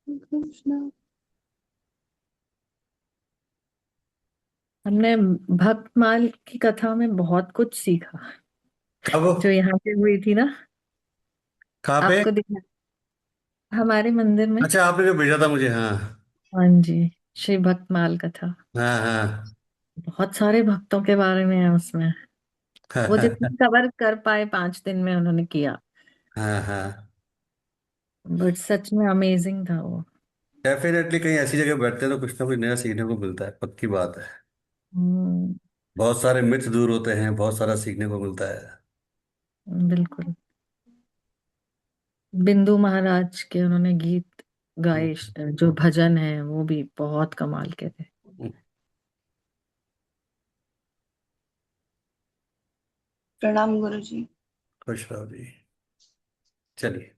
कृष्णा। हमने भक्तमाल की कथा में बहुत कुछ सीखा जो कब? यहाँ पे हुई थी ना। कहाँ पे? आपको दिखा हमारे मंदिर में। अच्छा, आपने जो भेजा था मुझे, हाँ। हाँ जी। श्री भक्तमाल कथा। हाँ हाँ। बहुत सारे भक्तों के बारे में है उसमें। वो जितनी कवर कर पाए 5 दिन में उन्होंने किया। हाँ हाँ। बट सच में अमेजिंग था वो। डेफिनेटली कहीं ऐसी जगह बैठते हैं तो कुछ ना कुछ नया सीखने को मिलता है, पक्की बात है। हम्म। बहुत सारे मिथ दूर होते हैं, बहुत सारा सीखने को मिलता है। बिल्कुल। बिंदु महाराज के उन्होंने गीत गाए, जो भजन है वो भी बहुत कमाल के थे। प्रणाम गुरु जी। खुश रहो जी। चलिए।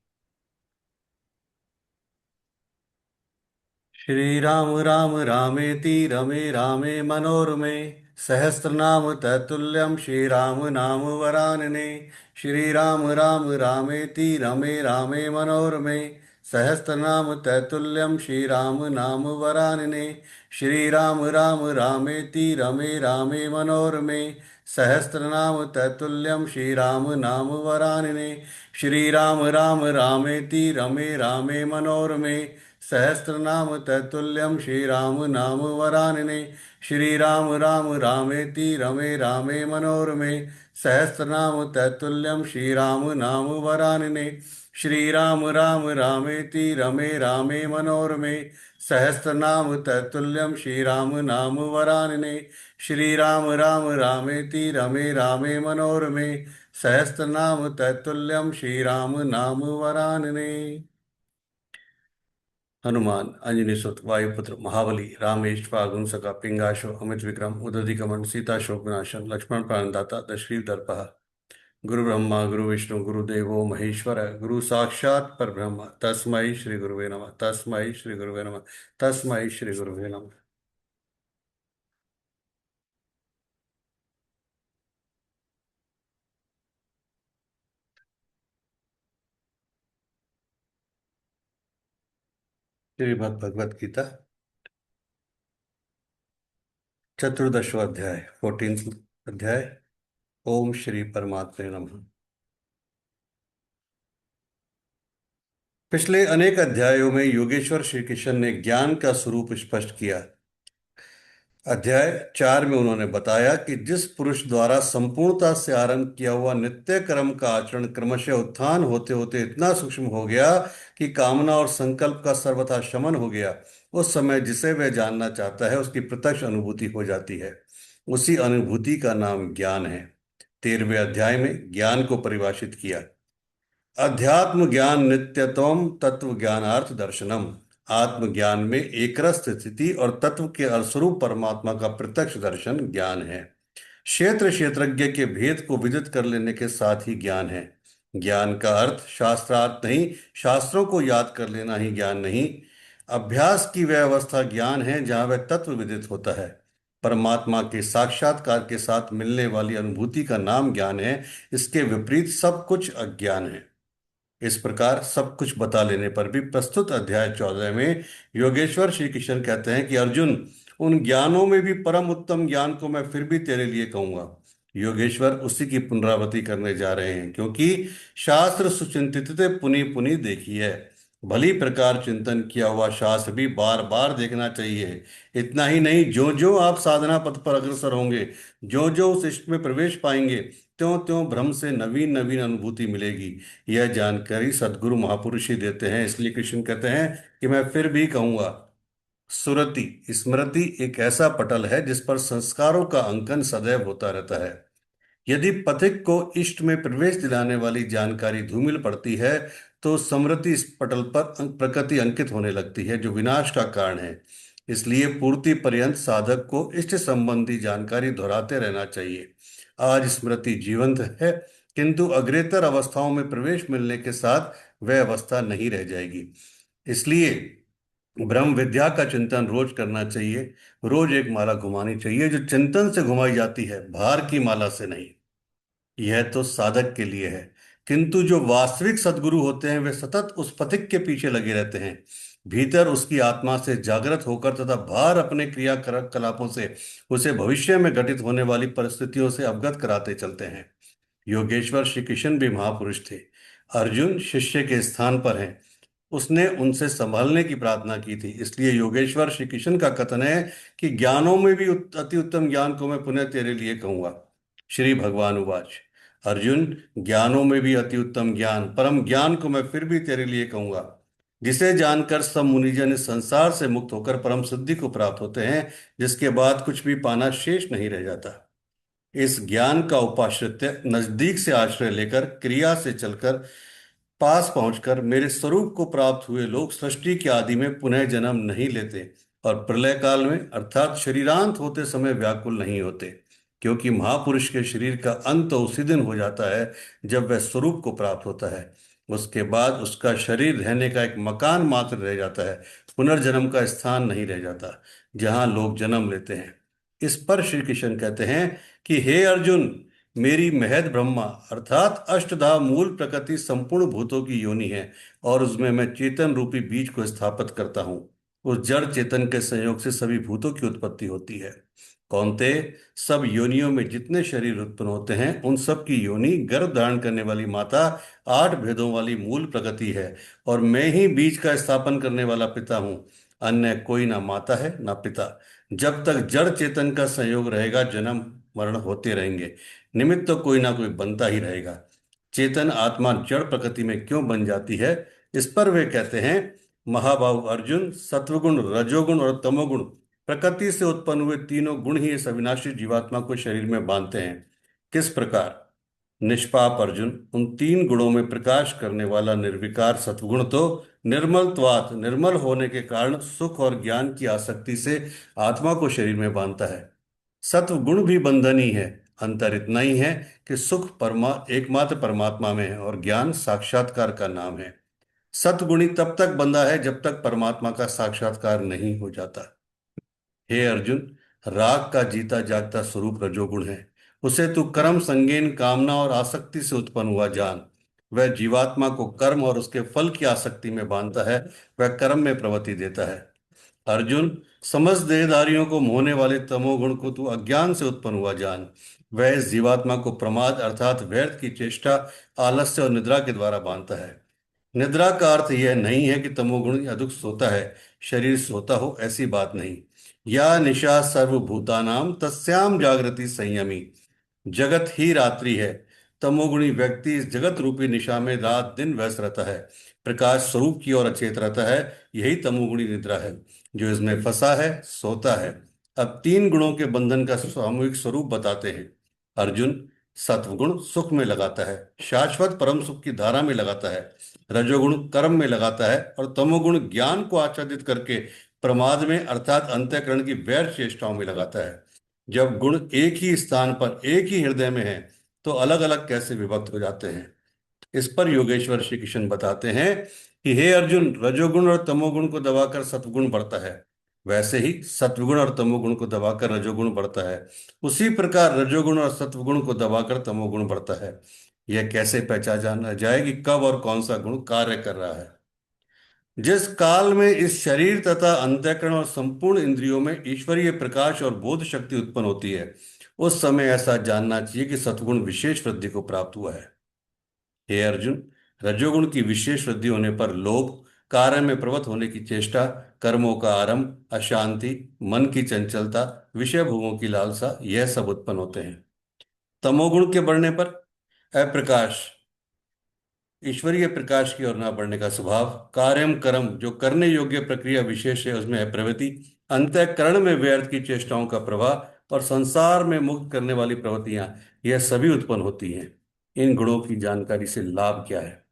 श्री राम राम रामेति रमे रामे मनोरमे सहस्रनाम तत्तुल्यं श्री राम नाम वरानने। श्री राम राम रामेति रमे रामे मनोरमे सहस्रनाम तत्तुल्यं श्री राम नाम वरानने। श्री राम राम रामेति रमे रामे मनोरमे सहस्रनाम तत्तुल्यं श्री राम नाम वरानने। श्री राम राम रामेति रमे रामे मनोरमे सहस्रनाम तत्तुल्यं श्रीराम नाम वरानने। श्रीराम राम रामेति रमे रामे मनोरमे सहस्रनाम तत्तुल्यं श्रीराम नाम वरानने। श्रीराम राम रामेति रमे रामे मनोरमे सहस्रनाम तत्तुल्यं श्रीराम नाम वरानने। श्रीराम राम रामेति रमे रामे मनोरमे सहस्रनाम तत्तुल्यं श्रीराम नाम वरानने। हनुमान अंजनी सुत वायुपुत्र महाबली रामेश फागुन सका पिंगाशो अमित विक्रम उदधि कमन सीता शोक विनाशन लक्ष्मण प्राणदाता दशग्रीव दर्पः। गुरु ब्रह्मा गुरु विष्णु गुरुदेवो महेश्वर गुरु साक्षात परब्रह्म तस्मै श्री गुरुवे नमः तस्मै श्री गुरुवे नमः तस्मै श्री गुरुवे नमः। श्रीमद् भगवत गीता चतुर्दशो अध्याय 14th अध्याय। ओम श्री परमात्मे नमः। पिछले अनेक अध्यायों में योगेश्वर श्री कृष्ण ने ज्ञान का स्वरूप स्पष्ट किया। अध्याय 4 में उन्होंने बताया कि जिस पुरुष द्वारा संपूर्णता से आरंभ किया हुआ नित्य कर्म का आचरण क्रमशः उत्थान होते होते इतना सूक्ष्म हो गया कि कामना और संकल्प का सर्वथा शमन हो गया, उस समय जिसे वह जानना चाहता है उसकी प्रत्यक्ष अनुभूति हो जाती है। उसी अनुभूति का नाम ज्ञान है। 13वें अध्याय में ज्ञान को परिभाषित किया। अध्यात्म ज्ञान नित्यत्वम तत्व ज्ञानार्थ दर्शनम। आत्मज्ञान में एकरस स्थिति और तत्व के स्वरूप परमात्मा का प्रत्यक्ष दर्शन ज्ञान है। क्षेत्र क्षेत्रज्ञ के भेद को विदित कर लेने के साथ ही ज्ञान है। ज्ञान का अर्थ शास्त्रार्थ नहीं, शास्त्रों को याद कर लेना ही ज्ञान नहीं। अभ्यास की वह अवस्था ज्ञान है जहां वह तत्व विदित होता है। परमात्मा के साक्षात्कार के साथ मिलने वाली अनुभूति का नाम ज्ञान है। इसके विपरीत सब कुछ अज्ञान है। इस प्रकार सब कुछ बता लेने पर भी प्रस्तुत अध्याय 14 में योगेश्वर श्री कृष्ण कहते हैं कि अर्जुन, उन ज्ञानों में भी परम उत्तम ज्ञान को मैं फिर भी तेरे लिए कहूंगा। योगेश्वर उसी की पुनरावृत्ति करने जा रहे हैं, क्योंकि शास्त्र सुचिंतित पुनि पुनि देखी है। भली प्रकार चिंतन किया हुआ शास्त्र भी बार बार देखना चाहिए। इतना ही नहीं, जो जो आप साधना पथ पर अग्रसर होंगे, जो जो उस इष्ट में प्रवेश पाएंगे, त्यों त्यों भ्रम से नवीन नवीन अनुभूति मिलेगी। यह जानकारी सदगुरु महापुरुष ही देते हैं। इसलिए कृष्ण कहते हैं कि मैं फिर भी कहूंगा। सुरति स्मृति एक ऐसा पटल है जिस पर संस्कारों का अंकन सदैव होता रहता है। यदि पथिक को इष्ट में प्रवेश दिलाने वाली जानकारी धूमिल पड़ती है तो स्मृति इस पटल पर प्रकृति अंकित होने लगती है, जो विनाश का कारण है। इसलिए पूर्ति पर्यंत साधक को इष्ट संबंधी जानकारी दोहराते रहना चाहिए। आज स्मृति जीवंत है, किंतु अग्रेतर अवस्थाओं में प्रवेश मिलने के साथ वह अवस्था नहीं रह जाएगी। इसलिए ब्रह्म विद्या का चिंतन रोज करना चाहिए। रोज एक माला घुमानी चाहिए जो चिंतन से घुमाई जाती है, भार की माला से नहीं। यह तो साधक के लिए है, किंतु जो वास्तविक सदगुरु होते हैं वे सतत उस पथिक के पीछे लगे रहते हैं। भीतर उसकी आत्मा से जागृत होकर तथा बाहर अपने क्रियाकलापों से उसे भविष्य में घटित होने वाली परिस्थितियों से अवगत कराते चलते हैं। योगेश्वर श्री कृष्ण भी महापुरुष थे। अर्जुन शिष्य के स्थान पर हैं। उसने उनसे संभालने की प्रार्थना की थी। इसलिए योगेश्वर श्री कृष्ण का कथन है कि ज्ञानों में भी अति उत्तम ज्ञान को मैं पुनः तेरे लिए कहूंगा। श्री भगवान उवाच, अर्जुन, ज्ञानों में भी अति उत्तम ज्ञान, परम ज्ञान को मैं फिर भी तेरे लिए कहूंगा, जिसे जानकर सब मुनिजन इस संसार से मुक्त होकर परम सिद्धि को प्राप्त होते हैं, जिसके बाद कुछ भी पाना शेष नहीं रह जाता। इस ज्ञान का उपाश्रित्य नजदीक से आश्रय लेकर क्रिया से चलकर पास पहुंचकर मेरे स्वरूप को प्राप्त हुए लोग सृष्टि के आदि में पुनः जन्म नहीं लेते और प्रलय काल में अर्थात शरीरांत होते समय व्याकुल नहीं होते, क्योंकि महापुरुष के शरीर का अंत तो उसी दिन हो जाता है जब वह स्वरूप को प्राप्त होता है। उसके बाद उसका शरीर रहने का एक मकान मात्र रह जाता है, पुनर्जन्म का स्थान नहीं रह जाता जहां लोग जन्म लेते हैं। इस पर श्री कृष्ण कहते हैं कि हे अर्जुन, मेरी महद ब्रह्मा अर्थात अष्टधा मूल प्रकृति संपूर्ण भूतों की योनि है और उसमें मैं चेतन रूपी बीज को स्थापित करता हूँ। उस जड़ चेतन के संयोग से सभी भूतों की उत्पत्ति होती है। कौन्ते, सब योनियों में जितने शरीर उत्पन्न होते हैं उन सब की योनि गर्भ धारण करने वाली माता आठ भेदों वाली मूल प्रकृति है और मैं ही बीज का स्थापन करने वाला पिता हूँ। अन्य कोई ना माता है ना पिता। जब तक जड़ चेतन का संयोग रहेगा जन्म मरण होते रहेंगे, निमित्त तो कोई ना कोई बनता ही रहेगा। चेतन आत्मा जड़ प्रकृति में क्यों बन जाती है, इस पर वे कहते हैं, महाबाहु अर्जुन, सत्वगुण रजोगुण और तमोगुण प्रकृति से उत्पन्न हुए तीनों गुण ही इस अविनाशी जीवात्मा को शरीर में बांधते हैं। किस प्रकार? निष्पाप अर्जुन, उन तीन गुणों में प्रकाश करने वाला निर्विकार सत्वगुण तो निर्मलत्वात् निर्मल होने के कारण सुख और ज्ञान की आसक्ति से आत्मा को शरीर में बांधता है। सत्व गुण भी बंधन ही है। अंतर इतना ही है कि सुख एकमात्र परमात्मा में है और ज्ञान साक्षात्कार का नाम है। सत्वगुणी तब तक बंधा है जब तक परमात्मा का साक्षात्कार नहीं हो जाता। हे अर्जुन, राग का जीता जागता स्वरूप रजोगुण है। उसे तू कर्म संगेन कामना और आसक्ति से उत्पन्न हुआ जान। वह जीवात्मा को कर्म और उसके फल की आसक्ति में बांधता है, वह कर्म में प्रवृत्ति देता है। अर्जुन, समस्त देहधारियों को मोहने वाले तमोगुण को तू अज्ञान से उत्पन्न हुआ जान। वह इस जीवात्मा को प्रमाद अर्थात व्यर्थ की चेष्टा, आलस्य और निद्रा के द्वारा बांधता है। निद्रा का अर्थ यह नहीं है कि तमोगुण अधिक सोता है, शरीर सोता हो, ऐसी बात नहीं। या निशा सर्वभूतानाम तस्याम जागृति संयमी। जगत ही रात्रि है। तमोगुणी व्यक्ति इस जगत रूपी निशा में रात दिन व्यस्त रहता है, प्रकाश स्वरूप की ओर अचेत रहता है। यही तमोगुणी निद्रा है। जो इसमें फंसा है सोता है। अब तीन गुणों के बंधन का सामूहिक स्वरूप बताते हैं। अर्जुन, सत्वगुण सुख में लगाता है, शाश्वत परम सुख की धारा में लगाता है। रजोगुण कर्म में लगाता है और तमोगुण ज्ञान को आच्छादित करके प्रमाद में अर्थात अंतःकरण की व्यर्थ चेष्टाओं में लगाता है। जब गुण एक ही स्थान पर एक ही हृदय में है तो अलग अलग कैसे विभक्त हो जाते हैं? इस पर योगेश्वर श्री कृष्ण बताते हैं कि हे अर्जुन, रजोगुण और तमोगुण को दबाकर सत्वगुण बढ़ता है, वैसे ही सत्वगुण और तमोगुण को दबाकर रजोगुण बढ़ता है। उसी प्रकार रजोगुण और सत्वगुण को दबाकर तमोगुण बढ़ता है। यह कैसे पहचाना जाए कि कब और कौन सा गुण कार्य कर रहा है? जिस काल में इस शरीर तथा अंतःकरण और संपूर्ण इंद्रियों में ईश्वरीय प्रकाश और बोध शक्ति उत्पन्न होती है, उस समय ऐसा जानना चाहिए कि सत्वगुण विशेष वृद्धि को प्राप्त हुआ है। हे अर्जुन, रजोगुण की विशेष वृद्धि होने पर लोभ, कार्य में प्रवृत्त होने की चेष्टा, कर्मों का आरंभ, अशांति, मन की चंचलता, विषय भोगों की लालसा, यह सब उत्पन्न होते हैं। तमोगुण के बढ़ने पर अप्रकाश, ईश्वरीय प्रकाश की ओर न बढ़ने का स्वभाव, कार्यम कर्म जो करने योग्य प्रक्रिया विशेष है उसमें है प्रवृत्ति, अंतःकरण में व्यर्थ की चेष्टाओं का प्रवाह और संसार में मुक्त करने वाली प्रवृत्तियां, यह सभी उत्पन्न होती हैं। इन गुणों की जानकारी से लाभ क्या है?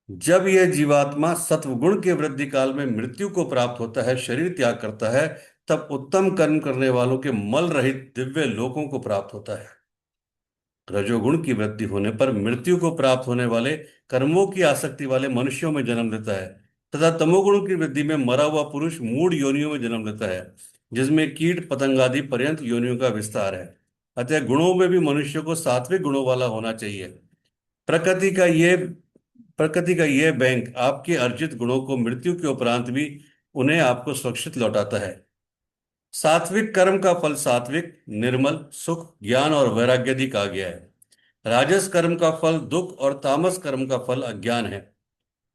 जब यह जीवात्मा सत्वगुण के वृद्धि काल में मृत्यु को प्राप्त होता है, शरीर त्याग करता है, तब उत्तम कर्म करने वालों के मल रहित दिव्य लोकों को प्राप्त होता है। रजोगुण की वृद्धि होने पर मृत्यु को प्राप्त होने वाले कर्मों की आसक्ति वाले मनुष्यों में जन्म लेता है तथा तमोगुण की वृद्धि में मरा हुआ पुरुष मूढ़ योनियों में जन्म लेता है, जिसमें कीट पतंगादि पर्यंत योनियों का विस्तार है। अतः गुणों में भी मनुष्य को सात्विक गुणों वाला होना चाहिए। प्रकृति का ये प्रकृति का यह बैंक आपके अर्जित गुणों को मृत्यु के उपरांत भी उन्हें आपको सुरक्षित लौटाता है। सात्विक कर्म का फल सात्विक, निर्मल, सुख, ज्ञान और वैराग्य आदि कहा गया है। राजस कर्म का फल दुख और तामस कर्म का फल अज्ञान है।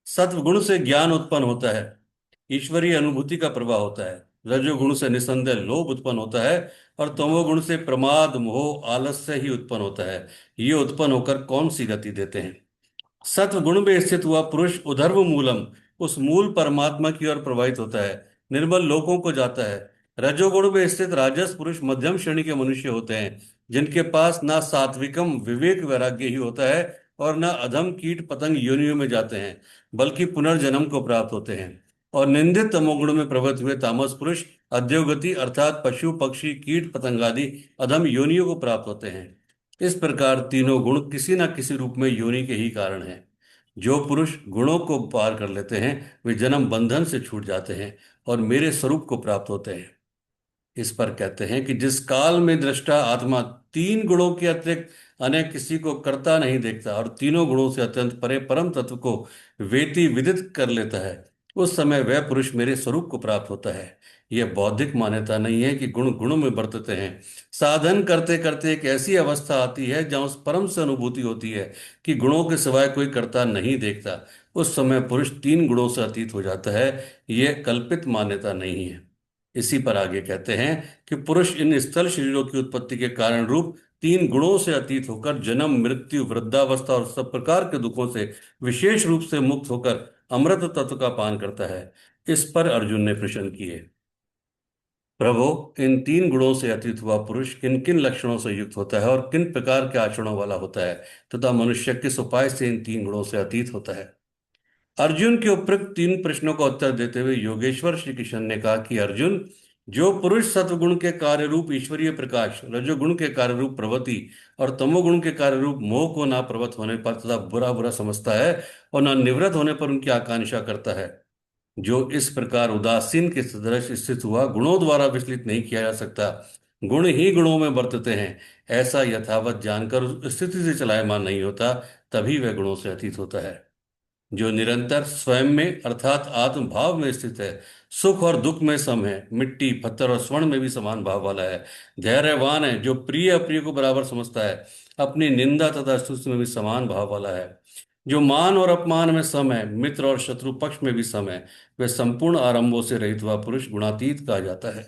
सत्वगुण से ज्ञान उत्पन्न होता है, ईश्वरीय अनुभूति का प्रवाह होता है। रजोगुण से निस्संदेह लोभ उत्पन्न होता है और तमोगुण से प्रमाद, मोह, आलस्य ही उत्पन्न होता है। ये उत्पन्न होकर कौन सी गति देते हैं? सत्वगुण में स्थित हुआ पुरुष उधर्व मूलम, उस मूल परमात्मा की ओर प्रवाहित होता है, निर्मल लोकों को जाता है। रजोगुण में स्थित राजस पुरुष मध्यम श्रेणी के मनुष्य होते हैं, जिनके पास ना सात्विकम विवेक वैराग्य ही होता है और न अधम कीट पतंग योनियों में जाते हैं, बल्कि पुनर्जन्म को प्राप्त होते हैं। और निंदित तमोगुण में प्रवृत्त हुए तामस पुरुष अधोगति अर्थात पशु पक्षी कीट पतंग आदि अधम योनियों को प्राप्त होते हैं। इस प्रकार तीनों गुण किसी न किसी रूप में योनि के ही कारण हैं। जो पुरुष गुणों को पार कर लेते हैं वे जन्म बंधन से छूट जाते हैं और मेरे स्वरूप को प्राप्त होते हैं। इस पर कहते हैं कि जिस काल में दृष्टा आत्मा तीन गुणों के अतिरिक्त अन्य किसी को करता नहीं देखता और तीनों गुणों से अत्यंत परे परम तत्व को वेति विदित कर लेता है, उस समय वह पुरुष मेरे स्वरूप को प्राप्त होता है। यह बौद्धिक मान्यता नहीं है कि गुण गुणों में बरतते हैं। साधन करते करते एक ऐसी अवस्था आती है जहां उस परम से अनुभूति होती है कि गुणों के सिवाय कोई करता नहीं देखता। उस समय पुरुष तीन गुणों से अतीत हो जाता है। यह कल्पित मान्यता नहीं है। इसी पर आगे कहते हैं कि पुरुष इन स्थल शरीरों की उत्पत्ति के कारण रूप तीन गुणों से अतीत होकर जन्म, मृत्यु, वृद्धावस्था और सब प्रकार के दुखों से विशेष रूप से मुक्त होकर अमृत तत्व का पान करता है। इस पर अर्जुन ने प्रश्न किए, प्रभु, इन तीन गुणों से अतीत हुआ पुरुष किन किन लक्षणों से युक्त होता है और किन प्रकार के आचरणों वाला होता है तथा मनुष्य किस उपाय से इन तीन गुणों से अतीत होता है? अर्जुन के उपरोक्त तीन प्रश्नों का उत्तर देते हुए योगेश्वर श्री कृष्ण ने कहा कि अर्जुन, जो पुरुष सत्वगुण के कार्य रूप ईश्वरीय प्रकाश, रजोगुण के कार्य रूप प्रवृत्ति और तमोगुण के कार्य रूप मोह को ना प्रवृत्त होने पर तथा बुरा बुरा समझता है और ना निवृत्त होने पर उनकी आकांक्षा करता है, जो इस प्रकार उदासीन के सदृश स्थित हुआ, गुणों द्वारा विचलित नहीं किया जा सकता, गुण ही गुणों में बरतते हैं, ऐसा यथावत जानकर उस स्थिति से चलायमान नहीं होता, तभी वह गुणों से अतीत होता है। जो निरंतर स्वयं में अर्थात आत्म भाव में स्थित है, सुख और दुख में सम है, मिट्टी पत्थर और स्वर्ण में भी समान भाव वाला है, धैर्यवान है, जो प्रिय अप्रिय को बराबर समझता है, अपनी निंदा तथा स्तुति में भी समान भाव वाला है, जो मान और अपमान में सम है, मित्र और शत्रु पक्ष में भी सम है, वह संपूर्ण आरंभों से रहित हुआ पुरुष गुणातीत कहा जाता है।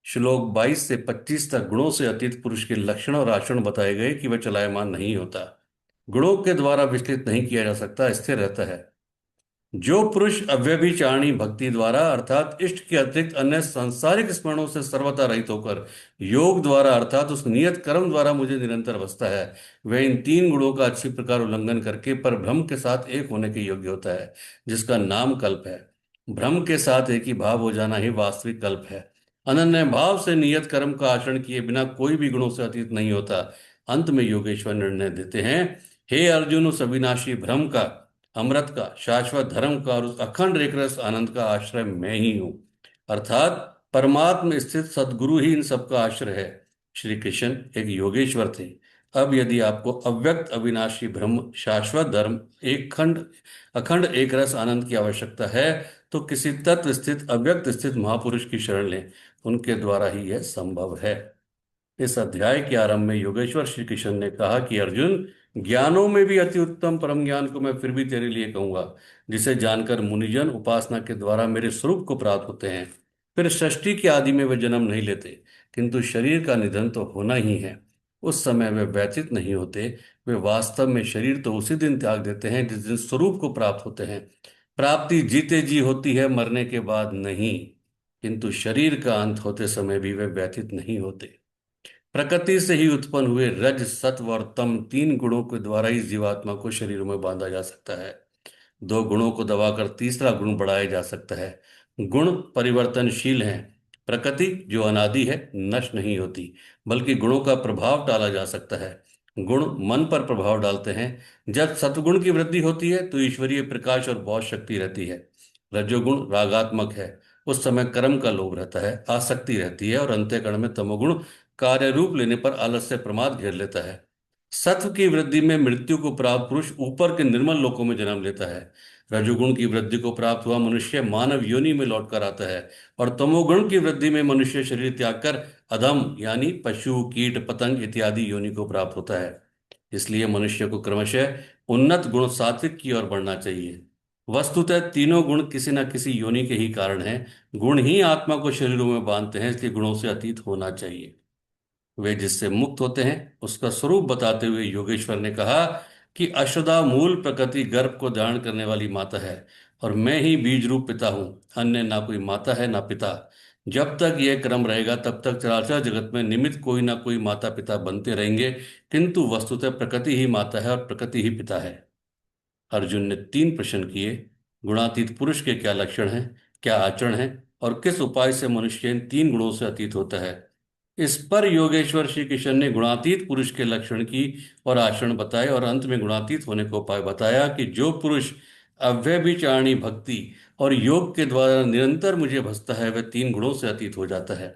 श्लोक 22 से 25 तक गुणों से अतीत पुरुष के लक्षण और आचरण बताए गए कि वह चलायमान नहीं होता, गुणों के द्वारा विचलित नहीं किया जा सकता, स्थिर रहता है। जो पुरुष अव्यभिचारिणी भक्ति द्वारा अर्थात इष्ट के अतिरिक्त अन्य सांसारिक स्मरणों से सर्वथा रहित होकर योग द्वारा अर्थात उस नियत कर्म द्वारा मुझे निरंतर बसता है, वह इन तीन गुणों का अच्छी प्रकार उल्लंघन करके पर भ्रम के साथ एक होने के योग्य होता है, जिसका नाम कल्प है। भ्रम के साथ एक ही भाव हो जाना ही वास्तविक कल्प है। अनन्य भाव से नियत कर्म का आचरण किए बिना कोई भी गुणों से अतीत नहीं होता। अंत में योगेश्वर निर्णय देते हैं, हे अर्जुन, उस अविनाशी भ्रम का, अमृत का, शाश्वत धर्म का और उस अखंड एकरस आनंद का आश्रय मैं ही हूं, अर्थात परमात्म स्थित सदगुरु ही इन सबका आश्रय है। श्री कृष्ण एक योगेश्वर थे। अब यदि आपको अव्यक्त अविनाशी ब्रह्म, शाश्वत धर्म, एक खंड अखंड एक रस आनंद की आवश्यकता है तो किसी तत्व स्थित अव्यक्त स्थित महापुरुष की शरण लें, उनके द्वारा ही यह संभव है। इस अध्याय के आरंभ में योगेश्वर श्री कृष्ण ने कहा कि अर्जुन, ज्ञानों में भी अति उत्तम परम ज्ञान को मैं फिर भी तेरे लिए कहूंगा, जिसे जानकर मुनिजन उपासना के द्वारा मेरे स्वरूप को प्राप्त होते हैं। फिर सृष्टि के आदि में वे जन्म नहीं लेते, किंतु शरीर का निधन तो होना ही है। उस समय वे व्यतीत नहीं होते, वे वास्तव में शरीर तो उसी दिन त्याग देते हैं जिस दिन स्वरूप को प्राप्त होते हैं। प्राप्ति जीते जी होती है, मरने के बाद नहीं, किंतु शरीर का अंत होते समय भी वे व्यतीत नहीं होते। प्रकृति से ही उत्पन्न हुए रज, सत्व और तम तीन गुणों के द्वारा ही जीवात्मा को शरीर में बांधा जा सकता है। दो गुणों को दबाकर तीसरा गुण बढ़ाया जा सकता है। गुण परिवर्तनशील हैं। प्रकृति जो अनादि है नष्ट नहीं होती, बल्कि गुणों का प्रभाव डाला जा सकता है। गुण मन पर प्रभाव डालते हैं। जब सत्वगुण की वृद्धि होती है तो ईश्वरीय प्रकाश और बहुत शक्ति रहती है। रजोगुण रागात्मक है, उस समय कर्म का लोभ रहता है, आसक्ति रहती है और अंतःकरण में तमोगुण कार्य रूप लेने पर आलस्य प्रमाद घेर लेता है। सत्व की वृद्धि में मृत्यु को प्राप्त पुरुष ऊपर के निर्मल लोकों में जन्म लेता है। रजोगुण की वृद्धि को प्राप्त हुआ मनुष्य मानव योनि में लौट कर आता है। और तमोगुण की वृद्धि में मनुष्य शरीर त्याग कर अधम यानी पशु कीट पतंग इत्यादि योनि को प्राप्त होता है। इसलिए मनुष्य को क्रमशः उन्नत गुण सात्विक की ओर बढ़ना चाहिए। वस्तुतः तीनों गुण किसी न किसी योनि के ही कारण हैं। गुण ही आत्मा को शरीरों में बांधते हैं, इसलिए गुणों से अतीत होना चाहिए। वे जिससे मुक्त होते हैं उसका स्वरूप बताते हुए योगेश्वर ने कहा कि अशुदा मूल प्रकृति गर्भ को धारण करने वाली माता है, और मैं ही बीज रूप पिता हूं। अन्य ना कोई माता है ना पिता। जब तक यह क्रम रहेगा तब तक चराचर जगत में निमित्त कोई ना कोई माता पिता बनते रहेंगे, किंतु वस्तुतः प्रकृति ही माता है और प्रकृति ही पिता है। अर्जुन ने 3 प्रश्न किए। गुणातीत पुरुष के क्या लक्षण हैं, क्या आचरण है, और किस उपाय से मनुष्य इन 3 गुणों से अतीत होता है। इस पर योगेश्वर श्री कृष्ण ने गुणातीत पुरुष के लक्षण की और आचरण बताए, और अंत में गुणातीत होने को उपाय बताया कि जो पुरुष अव्यभिचारिणी भक्ति और योग के द्वारा निरंतर मुझे भजता है वह 3 गुणों से अतीत हो जाता है।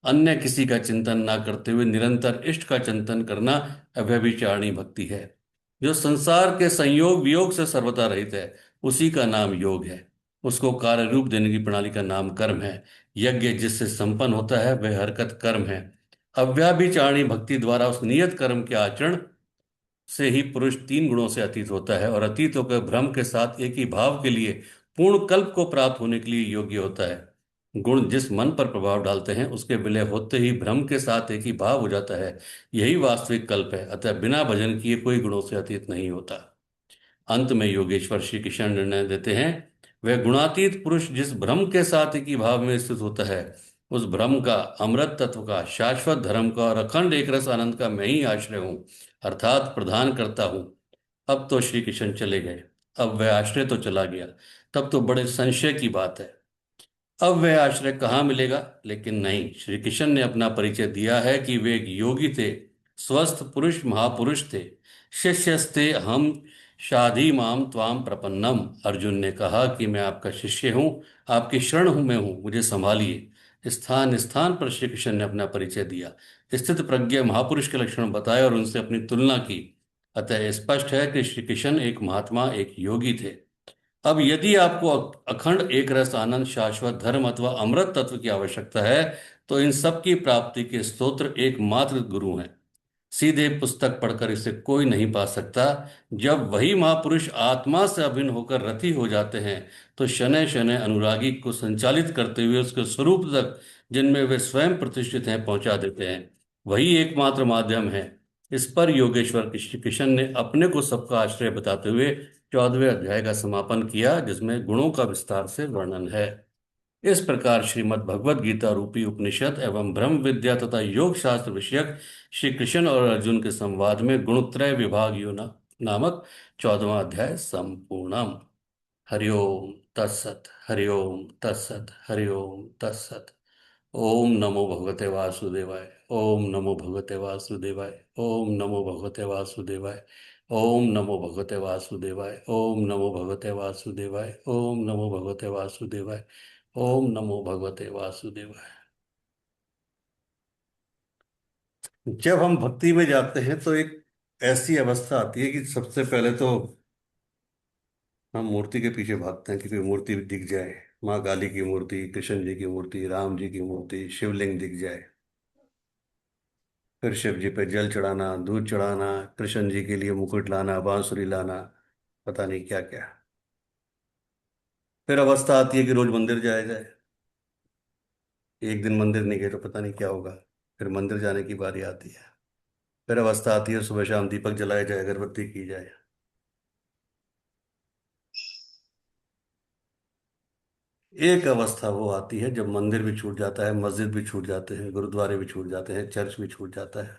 अन्य किसी का चिंतन ना करते हुए निरंतर इष्ट का चिंतन करना अव्यभिचारिणी भक्ति है। जो संसार के संयोग वियोग से सर्वथा रहित है उसी का नाम योग है। उसको कार्य रूप देने की प्रणाली का नाम कर्म है। यज्ञ जिससे संपन्न होता है वह हरकत कर्म है। अव्यभिचारिणी भक्ति द्वारा उस नियत कर्म के आचरण से ही पुरुष 3 गुणों से अतीत होता है, और अतीत होकर भ्रम के साथ एक ही भाव के लिए पूर्ण कल्प को प्राप्त होने के लिए योग्य होता है। गुण जिस मन पर प्रभाव डालते हैं उसके विलय होते ही भ्रम के साथ एक ही भाव हो जाता है। यही वास्तविक कल्प है। अतः बिना भजन किए कोई गुणों से अतीत नहीं होता। अंत में योगेश्वर श्री कृष्ण निर्णय देते हैं, वह गुणातीत पुरुष जिस भ्रम के साथ एक ही भाव में स्थित होता है उस भ्रम का, अमृत तत्व का, शाश्वत धर्म का और अखंड एक रस आनंद का मैं ही आश्रय हूं, अर्थात प्रदान करता हूं। अब तो श्री कृष्ण चले गए। अब वह आश्रय तो चला गया। तब तो बड़े संशय की बात है, अब वह आश्रय कहाँ मिलेगा। लेकिन नहीं, श्री कृष्ण ने अपना परिचय दिया है कि वे एक योगी थे, स्वस्थ पुरुष महापुरुष थे। शिष्यस्ते हम शाधि माम त्वाम प्रपन्नम। अर्जुन ने कहा कि मैं आपका शिष्य हूँ, आपकी शरण हूँ, मैं हूँ, मुझे संभालिए। स्थान स्थान पर श्री कृष्ण ने अपना परिचय दिया, स्थित प्रज्ञ महापुरुष के लक्षण बताए और उनसे अपनी तुलना की। अतः स्पष्ट है कि श्री कृष्ण एक महात्मा, एक योगी थे। अब यदि आपको अखंड एक रस आनंद शाश्वत धर्म अथवा अमृत तत्व की आवश्यकता है तो इन सब की प्राप्ति के स्तोत्र एकमात्र गुरु हैं। सीधे पुस्तक पढ़कर इसे कोई नहीं पा सकता। जब वही महापुरुष आत्मा से अभिन्न होकर रति हो जाते हैं तो शनय शनय अनुरागी को संचालित करते हुए उसके स्वरूप तक, जिनमें वे स्वयं प्रतिष्ठित हैं, पहुंचा देते हैं। वही एकमात्र माध्यम है। इस पर योगेश्वर कृष्ण कृष्ण ने अपने को सबका आश्रय बताते हुए 14वें अध्याय का समापन किया, जिसमें गुणों का विस्तार से वर्णन है। इस प्रकार श्रीमद् भगवद गीता रूपी उपनिषद एवं ब्रह्म विद्या तथा योग शास्त्र विषयक श्री कृष्ण और अर्जुन के संवाद में गुणत्रय विभाग नामक 14वां अध्याय संपूर्णम। हरिओम तत्सत, हरिओम तत्सत, हरिओम तत्सत। ओम नमो भगवते वासुदेवाय। ओम नमो भगवते वासुदेवाय। ओम नमो भगवते वासुदेवाय। ओम नमो भगवते वासुदेवाय। ओम नमो भगवते वासुदेवाय। ओम नमो भगवते वासुदेवाय। ओम नमो भगवते वासुदेवाय। जब हम भक्ति में जाते हैं तो एक ऐसी अवस्था आती है कि सबसे पहले तो हम मूर्ति के पीछे भागते हैं कि कोई मूर्ति दिख जाए। माँ काली की मूर्ति, कृष्ण जी की मूर्ति, राम जी की मूर्ति, शिवलिंग दिख जाए। फिर शिव जी पे जल चढ़ाना, दूध चढ़ाना, कृष्ण जी के लिए मुकुट लाना, बांसुरी लाना, पता नहीं क्या क्या। फिर अवस्था आती है कि रोज मंदिर जाया जाए। एक दिन मंदिर नहीं गए तो पता नहीं क्या होगा। फिर मंदिर जाने की बारी आती है। फिर अवस्था आती है सुबह शाम दीपक जलाया जाए, अगरबत्ती की जाए। एक अवस्था वो आती है जब मंदिर भी छूट जाता है, मस्जिद भी छूट जाते हैं, गुरुद्वारे भी छूट जाते हैं, चर्च भी छूट जाता है,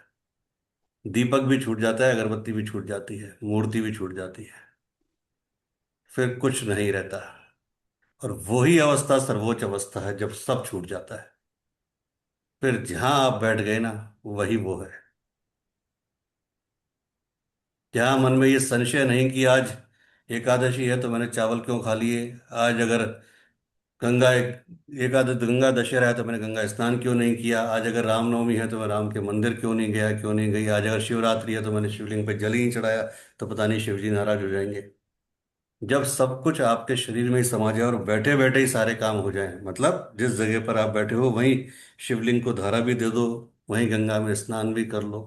दीपक भी छूट जाता है, अगरबत्ती भी छूट जाती है, मूर्ति भी छूट जाती है। फिर कुछ नहीं रहता। और वही अवस्था सर्वोच्च अवस्था है जब सब छूट जाता है। फिर जहां आप बैठ गए ना, वही वो है। जहां मन में ये संशय नहीं कि आज एकादशी है तो मैंने चावल क्यों खा लिए, आज अगर गंगा एक आध गंगा दशहरा है तो मैंने गंगा स्नान क्यों नहीं किया? आज अगर रामनवमी है तो मैं राम के मंदिर क्यों नहीं गया, क्यों नहीं गई? आज अगर शिवरात्रि है तो मैंने शिवलिंग पे जल ही नहीं चढ़ाया, तो पता नहीं शिव जी नाराज हो जाएंगे। जब सब कुछ आपके शरीर में ही समा जाए और बैठे बैठे ही सारे काम हो जाए, मतलब जिस जगह पर आप बैठे हो वहीं शिवलिंग को धारा भी दे दो, वहीं गंगा में स्नान भी कर लो,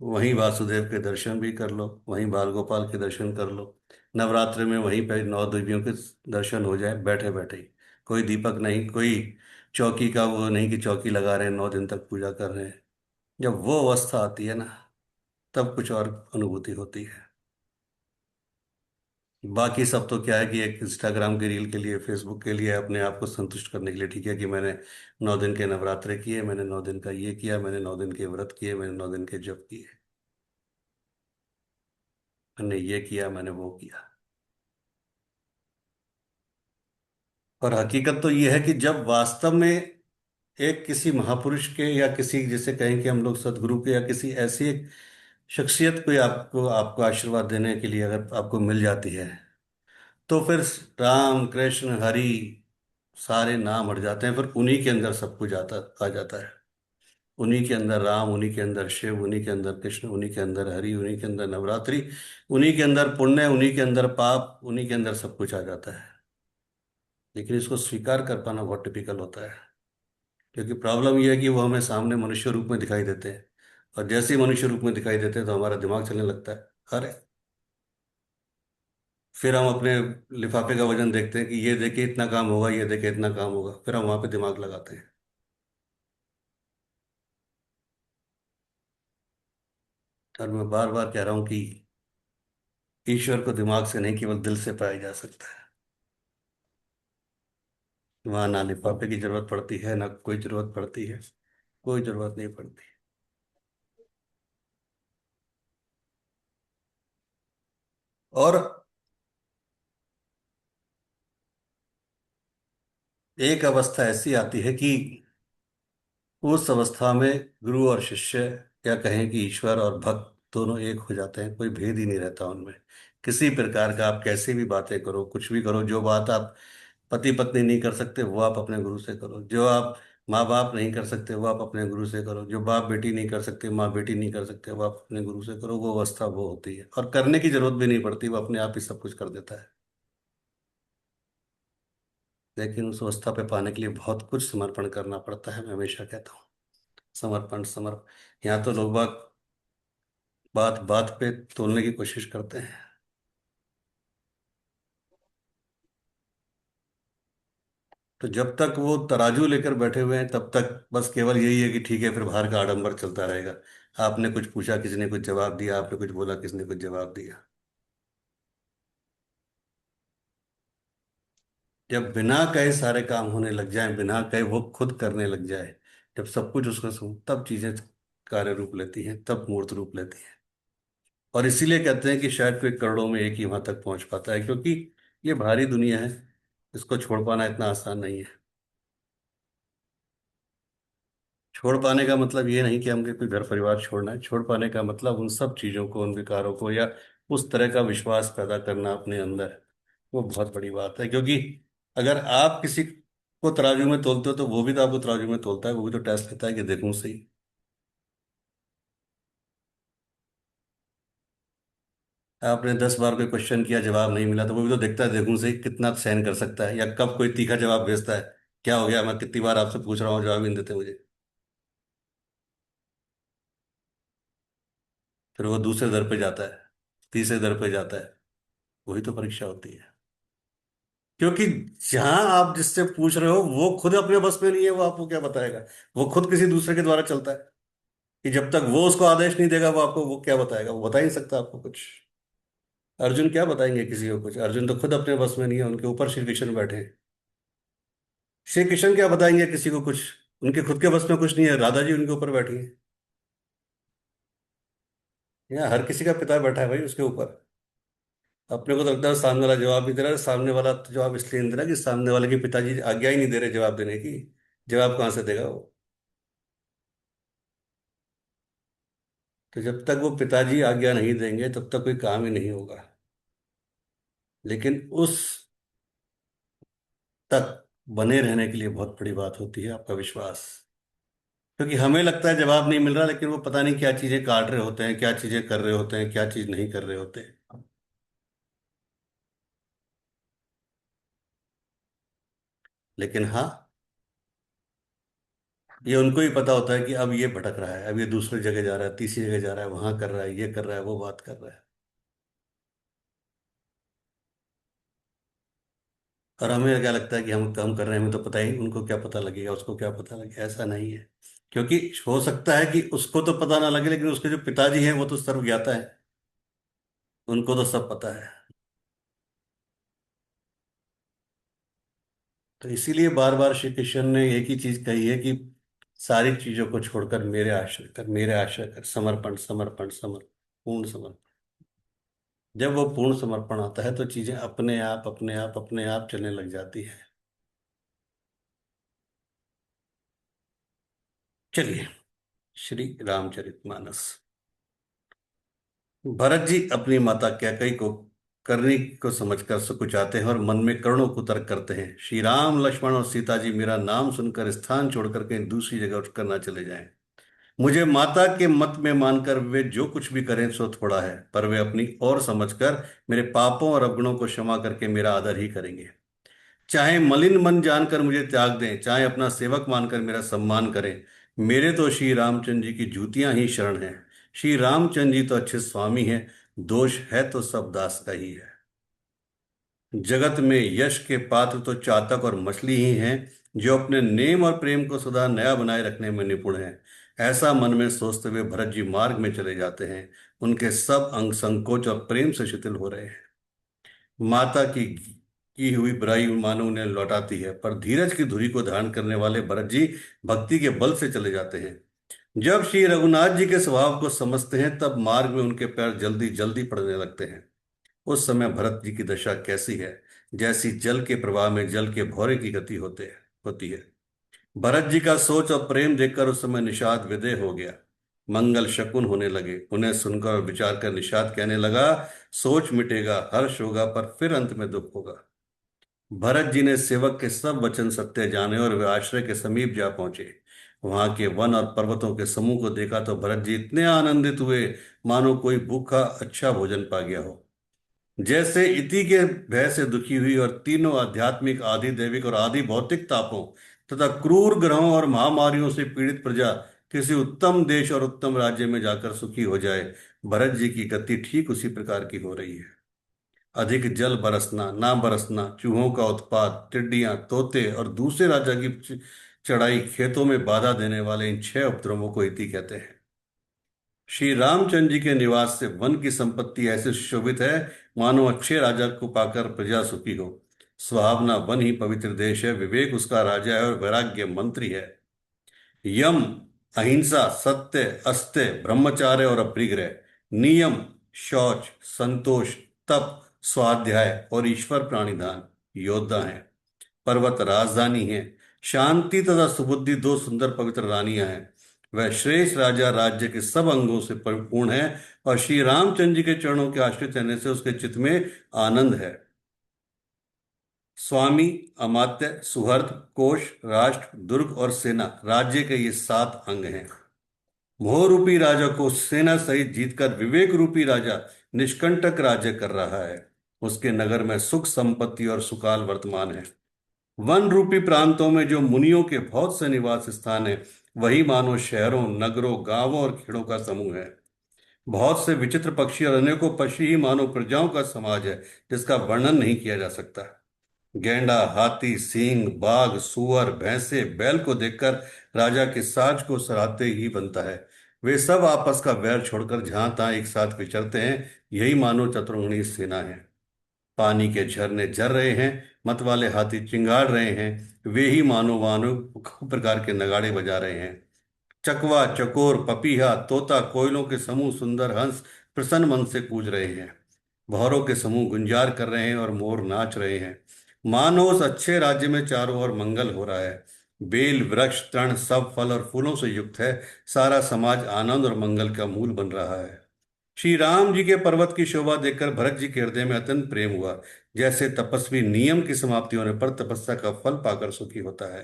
वहीं वासुदेव के दर्शन भी कर लो, वहीं बाल गोपाल के दर्शन कर लो, नवरात्र में वहीं पे नौ देवियों के दर्शन हो जाए बैठे बैठे ही। कोई दीपक नहीं, कोई चौकी का वो नहीं कि चौकी लगा रहे हैं 9 दिन तक पूजा कर रहे हैं। जब वो अवस्था आती है ना, तब कुछ और अनुभूति होती है। बाकी सब तो क्या है कि एक इंस्टाग्राम के रील के लिए, फेसबुक के लिए, अपने आप को संतुष्ट करने के लिए, ठीक है कि मैंने 9 दिन के नवरात्रे किए, मैंने 9 दिन का ये किया, मैंने 9 दिन के व्रत किए, मैंने 9 दिन के जप किए, मैंने ये किया, मैंने वो किया। और हकीकत तो ये है कि जब वास्तव में एक किसी महापुरुष के, या किसी जिसे कहें कि हम लोग सदगुरु के, या किसी ऐसी एक शख्सियत कोई आपको आपको आशीर्वाद देने के लिए अगर आपको मिल जाती है, तो फिर राम कृष्ण हरि सारे नाम हट जाते हैं, फिर उन्हीं के अंदर सब कुछ आता आ जाता है। उन्हीं के अंदर राम, उन्हीं के अंदर शिव, उन्हीं के अंदर कृष्ण, उन्हीं के अंदर हरि, उन्हीं के अंदर नवरात्रि, उन्हीं के अंदर पुण्य, उन्हीं के अंदर पाप, उन्हीं के अंदर सब कुछ आ जाता है। लेकिन इसको स्वीकार कर पाना बहुत टिपिकल होता है। क्योंकि प्रॉब्लम यह है कि वो हमें सामने मनुष्य रूप में दिखाई देते हैं, और जैसे ही मनुष्य रूप में दिखाई देते हैं तो हमारा दिमाग चलने लगता है। अरे, फिर हम अपने लिफाफे का वजन देखते हैं कि ये देखे इतना काम होगा, ये देखे इतना काम होगा, फिर हम वहां पे दिमाग लगाते हैं। और मैं बार बार कह रहा हूं कि ईश्वर को दिमाग से नहीं, केवल दिल से पाया जा सकता है। वहां ना लिफाफे की जरूरत पड़ती है, ना कोई जरूरत पड़ती है, कोई जरूरत नहीं पड़ती। और एक अवस्था ऐसी आती है कि उस अवस्था में गुरु और शिष्य, या कहें कि ईश्वर और भक्त, दोनों एक हो जाते हैं। कोई भेद ही नहीं रहता उनमें। किसी प्रकार का आप कैसी भी बातें करो, कुछ भी करो, जो बात आप पति पत्नी नहीं कर सकते वो आप अपने गुरु से करो, जो आप माँ बाप नहीं कर सकते वो आप अपने गुरु से करो, जो बाप बेटी नहीं कर सकते, माँ बेटी नहीं कर सकते, वो आप अपने गुरु से करो। वो अवस्था वो होती है, और करने की जरूरत भी नहीं पड़ती, वो अपने आप ही सब कुछ कर देता है। लेकिन उस अवस्था पे पाने के लिए बहुत कुछ समर्पण करना पड़ता है, मैं हमेशा कहता हूँ। समर्पण समर्पण, यहाँ तो लोग बात बात बात पे तोलने की कोशिश करते हैं। तो जब तक वो तराजू लेकर बैठे हुए हैं तब तक बस केवल यही है कि ठीक है, फिर बाहर का आडंबर चलता रहेगा। आपने कुछ पूछा, किसी ने कुछ जवाब दिया, आपने कुछ बोला, किसी ने कुछ जवाब दिया। जब बिना कहे सारे काम होने लग जाएं, बिना कहे वो खुद करने लग जाए, जब सब कुछ उसका सुन, तब चीजें कार्य रूप लेती हैं, तब मूर्त रूप लेती हैं। और इसीलिए कहते हैं कि शायद कोई करोड़ों में एक ही वहां तक पहुंच पाता है, क्योंकि ये भारी दुनिया है, इसको छोड़ पाना इतना आसान नहीं है। छोड़ पाने का मतलब ये नहीं कि हमके कोई घर परिवार छोड़ना है। छोड़ पाने का मतलब उन सब चीजों को, उन विकारों को, या उस तरह का विश्वास पैदा करना अपने अंदर, वो बहुत बड़ी बात है। क्योंकि अगर आप किसी को तराजू में तोलते हो तो वो भी तो आपको तराजू में तोलता है, वो भी तो टेस्ट लेता है कि देखूं सही। आपने 10 बार कोई क्वेश्चन किया, जवाब नहीं मिला, तो वो भी तो देखता है, देखूं सही कितना सहन कर सकता है, या कब कोई तीखा जवाब भेजता है। क्या हो गया, मैं कितनी बार आपसे पूछ रहा हूँ, जवाब ही नहीं देते मुझे। फिर वो दूसरे दर पे जाता है, तीसरे दर पे जाता है। वही तो परीक्षा होती है। क्योंकि जहां आप जिससे पूछ रहे हो वो खुद अपने बस में नहीं है, वो आपको क्या बताएगा? वो खुद किसी दूसरे के द्वारा चलता है। कि जब तक वो उसको आदेश नहीं देगा, वो आपको वो क्या बताएगा? वो बता ही नहीं सकता आपको कुछ। अर्जुन क्या बताएंगे किसी को कुछ? अर्जुन तो खुद अपने बस में नहीं है, उनके ऊपर श्री कृष्ण बैठे हैं। श्री कृष्ण क्या बताएंगे किसी को कुछ? उनके खुद के बस में कुछ नहीं है, राधा जी उनके ऊपर बैठी है। यहाँ हर किसी का पिता बैठा है भाई उसके ऊपर। अपने को तो लगता है सामने वाला जवाब नहीं दे रहा है। सामने वाला तो जवाब इसलिए नहीं दे रहा कि सामने वाले के पिताजी आज्ञा ही नहीं दे रहे जवाब देने की। जवाब कहाँ से देगा वो? तो जब तक वो पिताजी आज्ञा नहीं देंगे तब तक कोई काम ही नहीं होगा। लेकिन उस तक बने रहने के लिए बहुत बड़ी बात होती है आपका विश्वास। क्योंकि हमें लगता है जवाब नहीं मिल रहा, लेकिन वो पता नहीं क्या चीजें काट रहे होते हैं, क्या चीजें कर रहे होते हैं, क्या चीज नहीं कर रहे होते हैं। लेकिन हाँ, ये उनको ही पता होता है कि अब ये भटक रहा है, अब ये दूसरी जगह जा रहा है, तीसरी जगह जा रहा है, वहां कर रहा है, ये कर रहा है, वो बात कर रहा है। और हमें क्या लगता है कि हम काम कर रहे हैं, हमें तो पता ही, उनको क्या पता लगेगा, उसको क्या पता लगेगा। ऐसा नहीं है। क्योंकि हो सकता है कि उसको तो पता ना लगे, लेकिन उसके जो पिताजी हैं वो तो सर्वज्ञाता है, उनको तो सब पता है। तो इसीलिए बार बार श्री कृष्ण ने एक ही चीज कही है कि सारी चीजों को छोड़कर मेरे आश्रय कर, मेरे आश्रय कर, समर्पण समर्पण समर्पण, पूर्ण समर्पण। जब वो पूर्ण समर्पण आता है तो चीजें अपने आप अपने आप अपने आप चलने लग जाती है। चलिए, श्री रामचरितमानस। भरत जी अपनी माता कैकई को करनी को समझकर सुकुचाते हैं और मन में करुणों को तर्क करते हैं। श्री राम लक्ष्मण और सीता जी मेरा नाम सुनकर स्थान छोड़कर कहीं दूसरी जगह उठकर ना चले जाएं। मुझे माता के मत में मानकर वे जो कुछ भी करें सो थोड़ा है, पर वे अपनी ओर समझकर मेरे पापों और अवगुणों को क्षमा करके मेरा आदर ही करेंगे। चाहे मलिन मन जानकर मुझे त्याग दें, चाहे अपना सेवक मानकर मेरा सम्मान करें, मेरे तो श्री रामचंद्र जी की जूतियां ही शरण हैं। श्री रामचंद्र जी तो अच्छे स्वामी हैं, दोष है तो सब दास का ही है। जगत में यश के पात्र तो चातक और मछली ही हैं, जो अपने नेम और प्रेम को सदा नया बनाए रखने में निपुण हैं। ऐसा मन में सोचते हुए भरत जी मार्ग में चले जाते हैं। उनके सब अंग संकोच और प्रेम से शिथिल हो रहे हैं। माता की हुई बुराई मानो उन्हें लौटाती है, पर धीरज की धुरी को धारण करने वाले भरत जी भक्ति के बल से चले जाते हैं। जब श्री रघुनाथ जी के स्वभाव को समझते हैं, तब मार्ग में उनके पैर जल्दी जल्दी पड़ने लगते हैं। उस समय भरत जी की दशा कैसी है, जैसी जल के प्रवाह में जल के भौरे की गति होती है। भरत जी का सोच और प्रेम देखकर उस समय निषाद विदेह हो गया। मंगल शकुन होने लगे। उन्हें सुनकर और विचार कर निषाद कहने लगा, सोच मिटेगा, हर्ष होगा, पर फिर अंत में दुख होगा। भरत जी ने सेवक के सब वचन सत्य जाने और वे आश्रय के समीप जा पहुंचे। वहां के वन और पर्वतों के समूह को देखा तो भरत जी इतने आनंदित हुए, मानो कोई भूखा अच्छा भोजन पा गया हो। जैसे इति के भय से दुखी हुई और तीनों आध्यात्मिक, आदि दैविक और आदि भौतिक तापों तथा क्रूर ग्रहों और महामारियों से पीड़ित प्रजा किसी उत्तम देश और उत्तम राज्य में जाकर सुखी हो जाए, भरत जी की गति ठीक उसी प्रकार की हो रही है। अधिक जल बरसना, ना बरसना, चूहों का उत्पात, टिड्डियां, तोते और दूसरे राजा की चढ़ाई, खेतों में बाधा देने वाले इन छह उपद्रवों को इति कहते हैं। श्री रामचंद्र जी के निवास से वन की संपत्ति ऐसे सुशोभित है, मानो अच्छे राजा को पाकर प्रजा सुखी हो। सुहावना वन ही पवित्र देश है, विवेक उसका राजा है और वैराग्य मंत्री है। यम, अहिंसा, सत्य, अस्त्य, ब्रह्मचार्य और अपरिग्रह, नियम, शौच, संतोष, तप, स्वाध्याय और ईश्वर प्राणिधान योद्धा है। पर्वत राजधानी है। शांति तथा सुबुद्धि दो सुंदर पवित्र रानियां हैं। वह श्रेष्ठ राजा राज्य के सब अंगों से परिपूर्ण है और श्री रामचंद्र जी के चरणों के आश्रित रहने से उसके चित्त में आनंद है। स्वामी, अमात्य, सुहृद, कोश, राष्ट्र, दुर्ग और सेना राज्य के ये सात अंग हैं। मोह रूपी राजा को सेना सहित जीतकर विवेक रूपी राजा निष्कंटक राज्य कर रहा है। उसके नगर में सुख संपत्ति और सुकाल वर्तमान है। वन रूपी प्रांतों में जो मुनियों के बहुत से निवास स्थान है, वही मानो शहरों, नगरों, गांवों और खेड़ों का समूह है। बहुत से विचित्र पक्षी और अनेकों पक्षी ही मानो प्रजाओं का समाज है, जिसका वर्णन नहीं किया जा सकता। गैंडा, हाथी, सींग, बाघ, सुअर, भैंसे, बैल को देखकर राजा के साज को सराहते ही बनता है। वे सब आपस का वैर छोड़कर जहां तहां एक साथ विचरते हैं। यही मानो चतुर्ंगनी सेना है। पानी के झरने झर रहे हैं, मत वाले हाथी चिंगाड़ रहे हैं, वे ही मानो मानो प्रकार के नगाड़े बजा रहे हैं। चकवा, चकोर, पपीहा, तोता, कोयलों के समूह, सुंदर हंस प्रसन्न मन से कूज रहे हैं। भौरों के समूह गुंजार कर रहे हैं और मोर नाच रहे हैं। मानो उस अच्छे राज्य में चारों ओर मंगल हो रहा है। बेल, वृक्ष, तृण सब फल और फूलों से युक्त है। सारा समाज आनंद और मंगल का मूल बन रहा है। श्री राम जी के पर्वत की शोभा देखकर भरत जी के हृदय में अत्यंत प्रेम हुआ, जैसे तपस्वी नियम की समाप्ति होने पर तपस्या का फल पाकर सुखी होता है।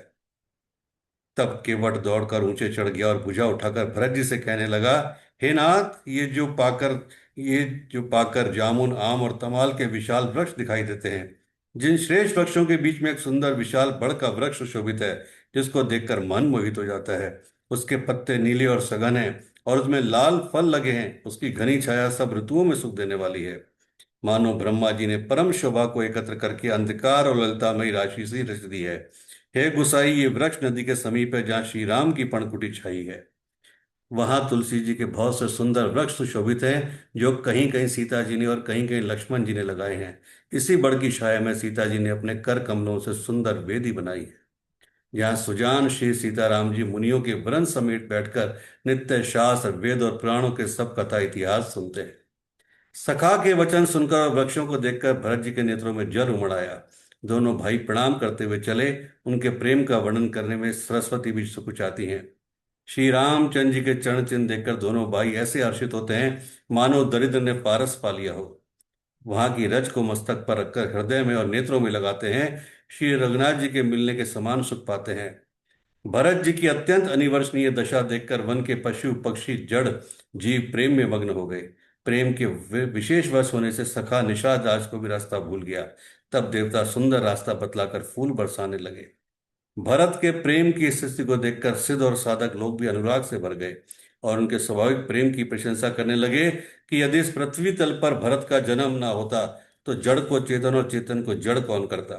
तब केवट दौड़कर ऊंचे चढ़ गया और भुजा उठाकर भरत जी से कहने लगा, हे नाथ, ये जो पाकर जामुन, आम और तमाल के विशाल वृक्ष दिखाई देते हैं, जिन श्रेष्ठ वृक्षों के बीच में एक सुंदर विशाल बड़ का वृक्ष शोभित है, जिसको देखकर मन मोहित हो जाता है। उसके पत्ते नीले और सघन हैं और उसमें लाल फल लगे हैं। उसकी घनी छाया सब ऋतुओं में सुख देने वाली है। मानो ब्रह्मा जी ने परम शोभा को एकत्र करके अंधकार और ललितामयी राशि से रच दी है। हे गुसाई, ये वृक्ष नदी के समीप है, जहाँ श्री राम की पर्णकुटी छाई है। वहां तुलसी जी के बहुत से सुंदर वृक्ष सुशोभित हैं, जो कहीं कहीं सीता जी ने और कहीं कहीं लक्ष्मण जी ने लगाए हैं। इसी बड़ की छाया में सीता जी ने अपने कर कमलों से सुंदर वेदी बनाई है, जहाँ सुजान श्री सीताराम जी मुनियों के वरण समेत बैठकर नित्य शास्त्र, वेद और पुराणों के सब कथा इतिहास सुनते हैं। सखा के वचन सुनकर और वृक्षों को देखकर भरत जी के नेत्रों में जल उमड़ आया। दोनों भाई प्रणाम करते हुए चले। उनके प्रेम का वर्णन करने में सरस्वती भी सुकुचाती हैं। श्री रामचंद्र जी के चरण चिन्ह देखकर दोनों भाई ऐसे हर्षित होते हैं, मानो दरिद्र ने पारस पा लिया हो। वहां की रज को मस्तक पर रखकर हृदय में और नेत्रों में लगाते हैं। श्री रघुनाथ जी के मिलने के समान सुख पाते हैं। भरत जी की अत्यंत अनिवर्षणीय दशा देखकर वन के पशु, पक्षी, जड़ जीव प्रेम में मग्न हो गए। प्रेम के विशेष वश होने से सखा निषाद राज को भी रास्ता भूल गया। तब देवता सुंदर रास्ता बतलाकर फूल बरसाने लगे। भरत के प्रेम की स्थिति को देखकर सिद्ध और साधक लोग भी अनुराग से भर गए और उनके स्वाभाविक प्रेम की प्रशंसा करने लगे कि यदि इस पृथ्वी तल पर भरत का जन्म ना होता, तो जड़ को चेतन और चेतन को जड़ कौन करता।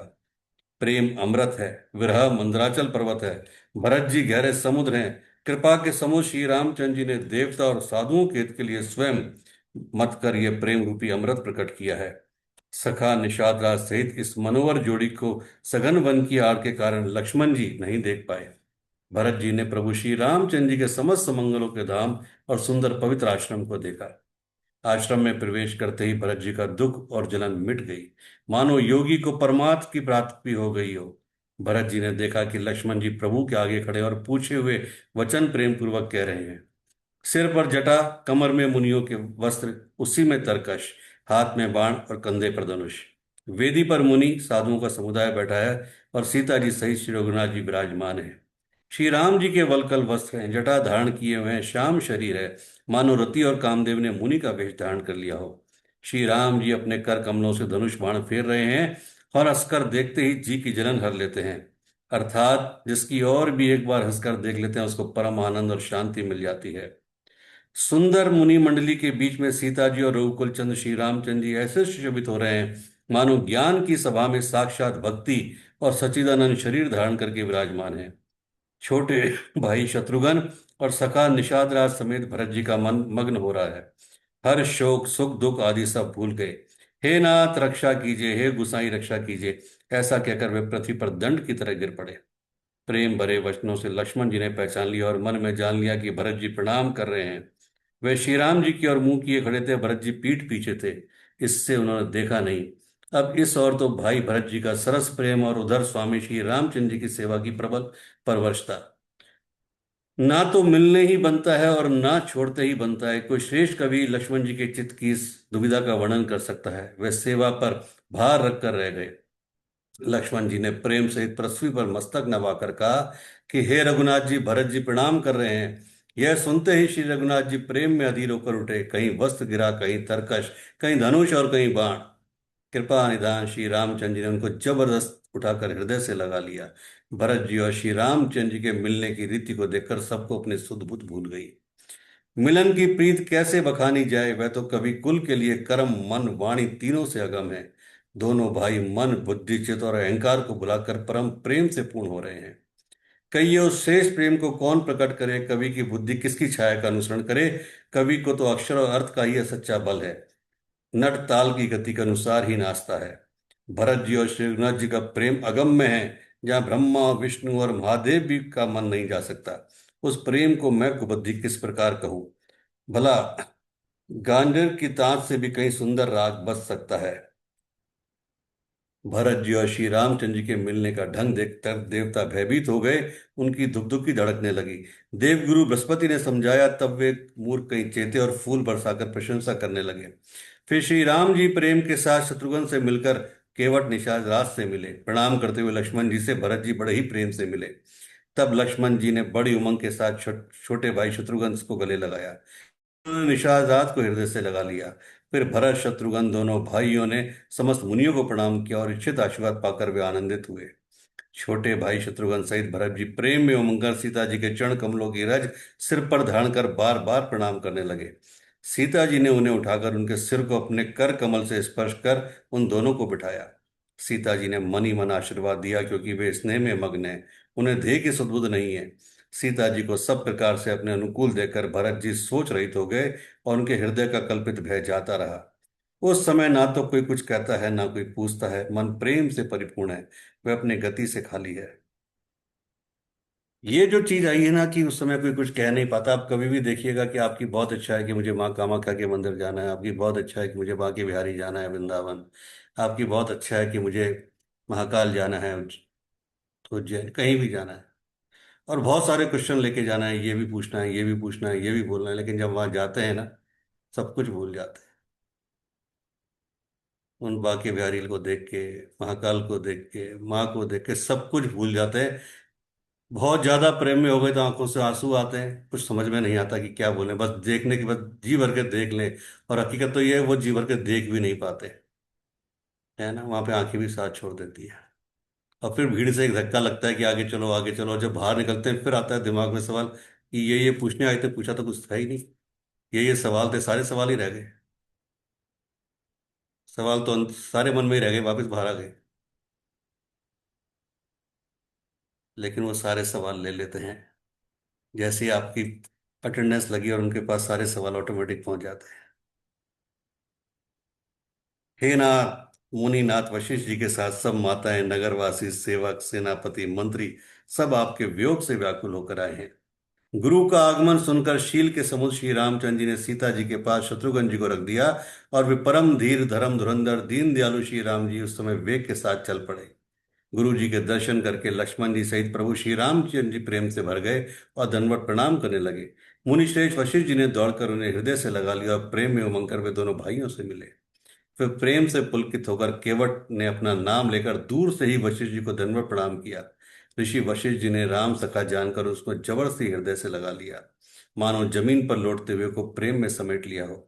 प्रेम अमृत है, विरह मंदराचल पर्वत है, भरत जी गहरे समुद्र हैं। कृपा के समूह श्री रामचंद्र जी ने देवता और साधुओं के हित के लिए स्वयं मत कर यह प्रेम रूपी अमृत प्रकट किया है। सखा निषाद राज सहित इस मनोहर जोड़ी को सघन वन की आड़ के कारण लक्ष्मण जी नहीं देख पाए। भरत जी ने प्रभु श्री रामचंद्र जी के समस्त मंगलों के धाम और सुंदर पवित्र आश्रम को देखा। आश्रम में प्रवेश करते ही भरत जी का दुख और जलन मिट गई, मानो योगी को परमात्म की प्राप्ति हो गई हो। भरत जी ने देखा कि लक्ष्मण जी प्रभु के आगे खड़े और पूछे हुए वचन प्रेम पूर्वक कह रहे हैं। सिर पर जटा, कमर में मुनियों के वस्त्र, उसी में तरकश, हाथ में बाण और कंधे पर धनुष। वेदी पर मुनि साधुओं का समुदाय बैठा है और सीता जी सहित श्री रघुनाथ जी विराजमान है। श्री राम जी के वलकल वस्त्र हैं, जटा धारण किए हुए हैं, श्याम शरीर है, मानो रति और कामदेव ने मुनि का वेश धारण कर लिया हो। श्री राम जी अपने कर कमलों से धनुष बाण फेर रहे हैं और हंसकर देखते ही जी की जलन हर लेते हैं। अर्थात जिसकी और भी एक बार हंसकर देख लेते हैं, उसको परम आनंद और शांति मिल जाती है। सुंदर मुनि मंडली के बीच में सीता जी और रघुकुल चंद्र श्री रामचंद्र जी ऐसे सुशोभित हो रहे हैं, मानो ज्ञान की सभा में साक्षात भक्ति और सच्चिदानंद शरीर धारण करके विराजमान है। छोटे भाई शत्रुघ्न और सखा निषाद राज समेत भरत जी का मन मग्न हो रहा है। हर शोक, सुख, दुख आदि सब भूल गए। हे नाथ रक्षा कीजिए, हे गुसाई रक्षा कीजिए, ऐसा कहकर वे पृथ्वी पर दंड की तरह गिर पड़े। प्रेम भरे वचनों से लक्ष्मण जी ने पहचान लिया और मन में जान लिया कि भरत जी प्रणाम कर रहे हैं। वे श्री राम जी की ओर मुंह किए खड़े थे, भरत जी पीठ पीछे थे, इससे उन्होंने देखा नहीं। अब इस ओर तो भाई भरत जी का सरस प्रेम और उधर स्वामी श्री रामचंद्र जी की सेवा की प्रबल परवशता। ना तो मिलने ही बनता है और ना छोड़ते ही बनता है। कोई श्रेष्ठ कवि लक्ष्मण जी के चित्त की इस दुविधा का वर्णन कर सकता है। वे सेवा पर भार रखकर रह गए। लक्ष्मण जी ने प्रेम सहित पृथ्वी पर मस्तक नवाकर कहा कि हे रघुनाथ जी, भरत जी प्रणाम कर रहे हैं। यह सुनते ही श्री रघुनाथ जी प्रेम में अधीर होकर उठे। कहीं वस्त्र गिरा, कहीं तरकश, कहीं धनुष और कहीं बाण। कृपा निधान श्री रामचंद्र जी ने उनको जबरदस्त उठाकर हृदय से लगा लिया। भरत जी और श्री रामचंद्र जी के मिलने की रीति को देखकर सबको अपने सुध बुध भूल गई। मिलन की प्रीत कैसे बखानी जाए, वह तो कवि कुल के लिए कर्म, मन, वाणी तीनों से अगम है। दोनों भाई मन, बुद्धि, चित्त और अहंकार को भुलाकर परम प्रेम से पूर्ण हो रहे हैं। कहिए उस श्रेष्ठ प्रेम को कौन प्रकट करे, कवि की बुद्धि किसकी छाया का अनुसरण करे। कवि को तो अक्षर और अर्थ का ही सच्चा बल है। नट ताल की गति के अनुसार ही नाचता है। भरत जी और श्री रघुनाथ जी का प्रेम अगम्य है, जहाँ ब्रह्मा, विष्णु और महादेव भी का मन नहीं जा सकता। उस प्रेम को मैं कुबुद्धि किस प्रकार कहूं। भला गांडर की ताज से भी कहीं सुंदर राग बज सकता है। भरत जी और श्री रामचंद्र जी के मिलने का ढंग देखकर देवता भयभीत हो गए। उनकी धुकधुकी धड़कने लगी। देवगुरु बृहस्पति ने समझाया, तब वे मूर्ख कहीं चेते और फूल बरसाकर प्रशंसा करने लगे। फिर श्री राम जी प्रेम के साथ शत्रुघ्न से मिलकर केवट निषाद राज से मिले। प्रणाम करते हुए लक्ष्मण जी से भरत जी बड़े ही प्रेम से मिले। तब लक्ष्मण जी ने बड़ी उमंग के साथ छोटे भाई शत्रुघ्न को गले लगाया। उन्होंने निषाद को हृदय से लगा लिया। फिर भरत शत्रुघ्न दोनों भाइयों ने समस्त मुनियों को प्रणाम किया और इच्छित आशीर्वाद पाकर वे आनंदित हुए। छोटे भाई शत्रुघ्न सहित भरत जी प्रेम में उमंगकर सीता जी के चरण कमलों की रज सिर पर धारण कर बार बार प्रणाम करने लगे। सीता जी ने उन्हें उठाकर उनके सिर को अपने कर कमल से स्पर्श कर उन दोनों को बिठाया। सीता जी ने मन ही मन आशीर्वाद दिया, क्योंकि वे स्नेह में मग्न हैं, उन्हें देह की सुधबुध नहीं है। सीता जी को सब प्रकार से अपने अनुकूल देखकर भरत जी सोच रहित हो गए और उनके हृदय का कल्पित भय जाता रहा। उस समय ना तो कोई कुछ कहता है, ना कोई पूछता है। मन प्रेम से परिपूर्ण है, वह अपनी गति से खाली है। ये जो चीज आई है ना कि उस समय कोई कुछ कह नहीं पाता। आप कभी भी देखिएगा कि आपकी बहुत इच्छा है कि मुझे माँ कामाख्या के मंदिर जाना है, आपकी बहुत इच्छा है कि मुझे बांके बिहारी जाना है, वृंदावन, आपकी बहुत अच्छा है कि मुझे महाकाल जाना है, उज्जैन, कहीं भी जाना है, और बहुत सारे क्वेश्चन लेके जाना है, ये भी पूछना है, ये भी पूछना है, ये भी बोलना है। लेकिन जब वहां जाते हैं ना, सब कुछ भूल जाते हैं। उन बांके बिहारी को देख के, महाकाल को देख के, माँ को देख के सब कुछ भूल जाते हैं। बहुत ज्यादा प्रेम में हो गए तो आंखों से आंसू आते हैं, कुछ समझ में नहीं आता कि क्या बोलें, बस देखने के बाद जी भर के देख लें। और हकीकत तो ये है, वो जी भर के देख भी नहीं पाते, है ना। वहां पे आंखें भी साथ छोड़ देती है। और फिर भीड़ से एक धक्का लगता है कि आगे चलो आगे चलो, और जब बाहर निकलते हैं फिर आता है दिमाग में सवाल कि ये पूछने आए थे, पूछा तो कुछ था ही नहीं। ये सवाल थे, सारे सवाल ही रह गए। सवाल तो सारे मन में ही रह गए, वापस बाहर आ गए। लेकिन वो सारे सवाल ले लेते हैं, जैसे ही आपकी अटेंडेंस लगी और उनके पास सारे सवाल ऑटोमेटिक पहुंच जाते हैं। हे नाथ, मुनिनाथ वशिष्ठ जी के साथ सब माताएं, नगरवासी, सेवक, सेनापति, मंत्री सब आपके वियोग से व्याकुल होकर आए हैं। गुरु का आगमन सुनकर शील के समुद्र श्री रामचंद्र जी ने सीता जी के पास शत्रुघ्न जी को रख दिया, और वे परम धीर, धर्म धुरंधर, दीन दयालु श्री राम जी उस समय वेग के साथ चल पड़े। गुरु जी के दर्शन करके लक्ष्मण जी सहित प्रभु श्री रामचंद्र जी प्रेम से भर गए और दंडवत प्रणाम करने लगे। मुनिश्रेष्ठ वशिष्ठ जी ने दौड़कर उन्हें हृदय से लगा लिया और प्रेम में उमंग कर वे दोनों भाइयों से मिले। फिर प्रेम से पुलकित होकर केवट ने अपना नाम लेकर दूर से ही वशिष्ठ जी को दंडवत प्रणाम किया। ऋषि वशिष्ठ जी ने राम सखा जानकर उसको जबरदस्ती हृदय से लगा लिया, मानो जमीन पर लौटते हुए को प्रेम में समेट लिया हो।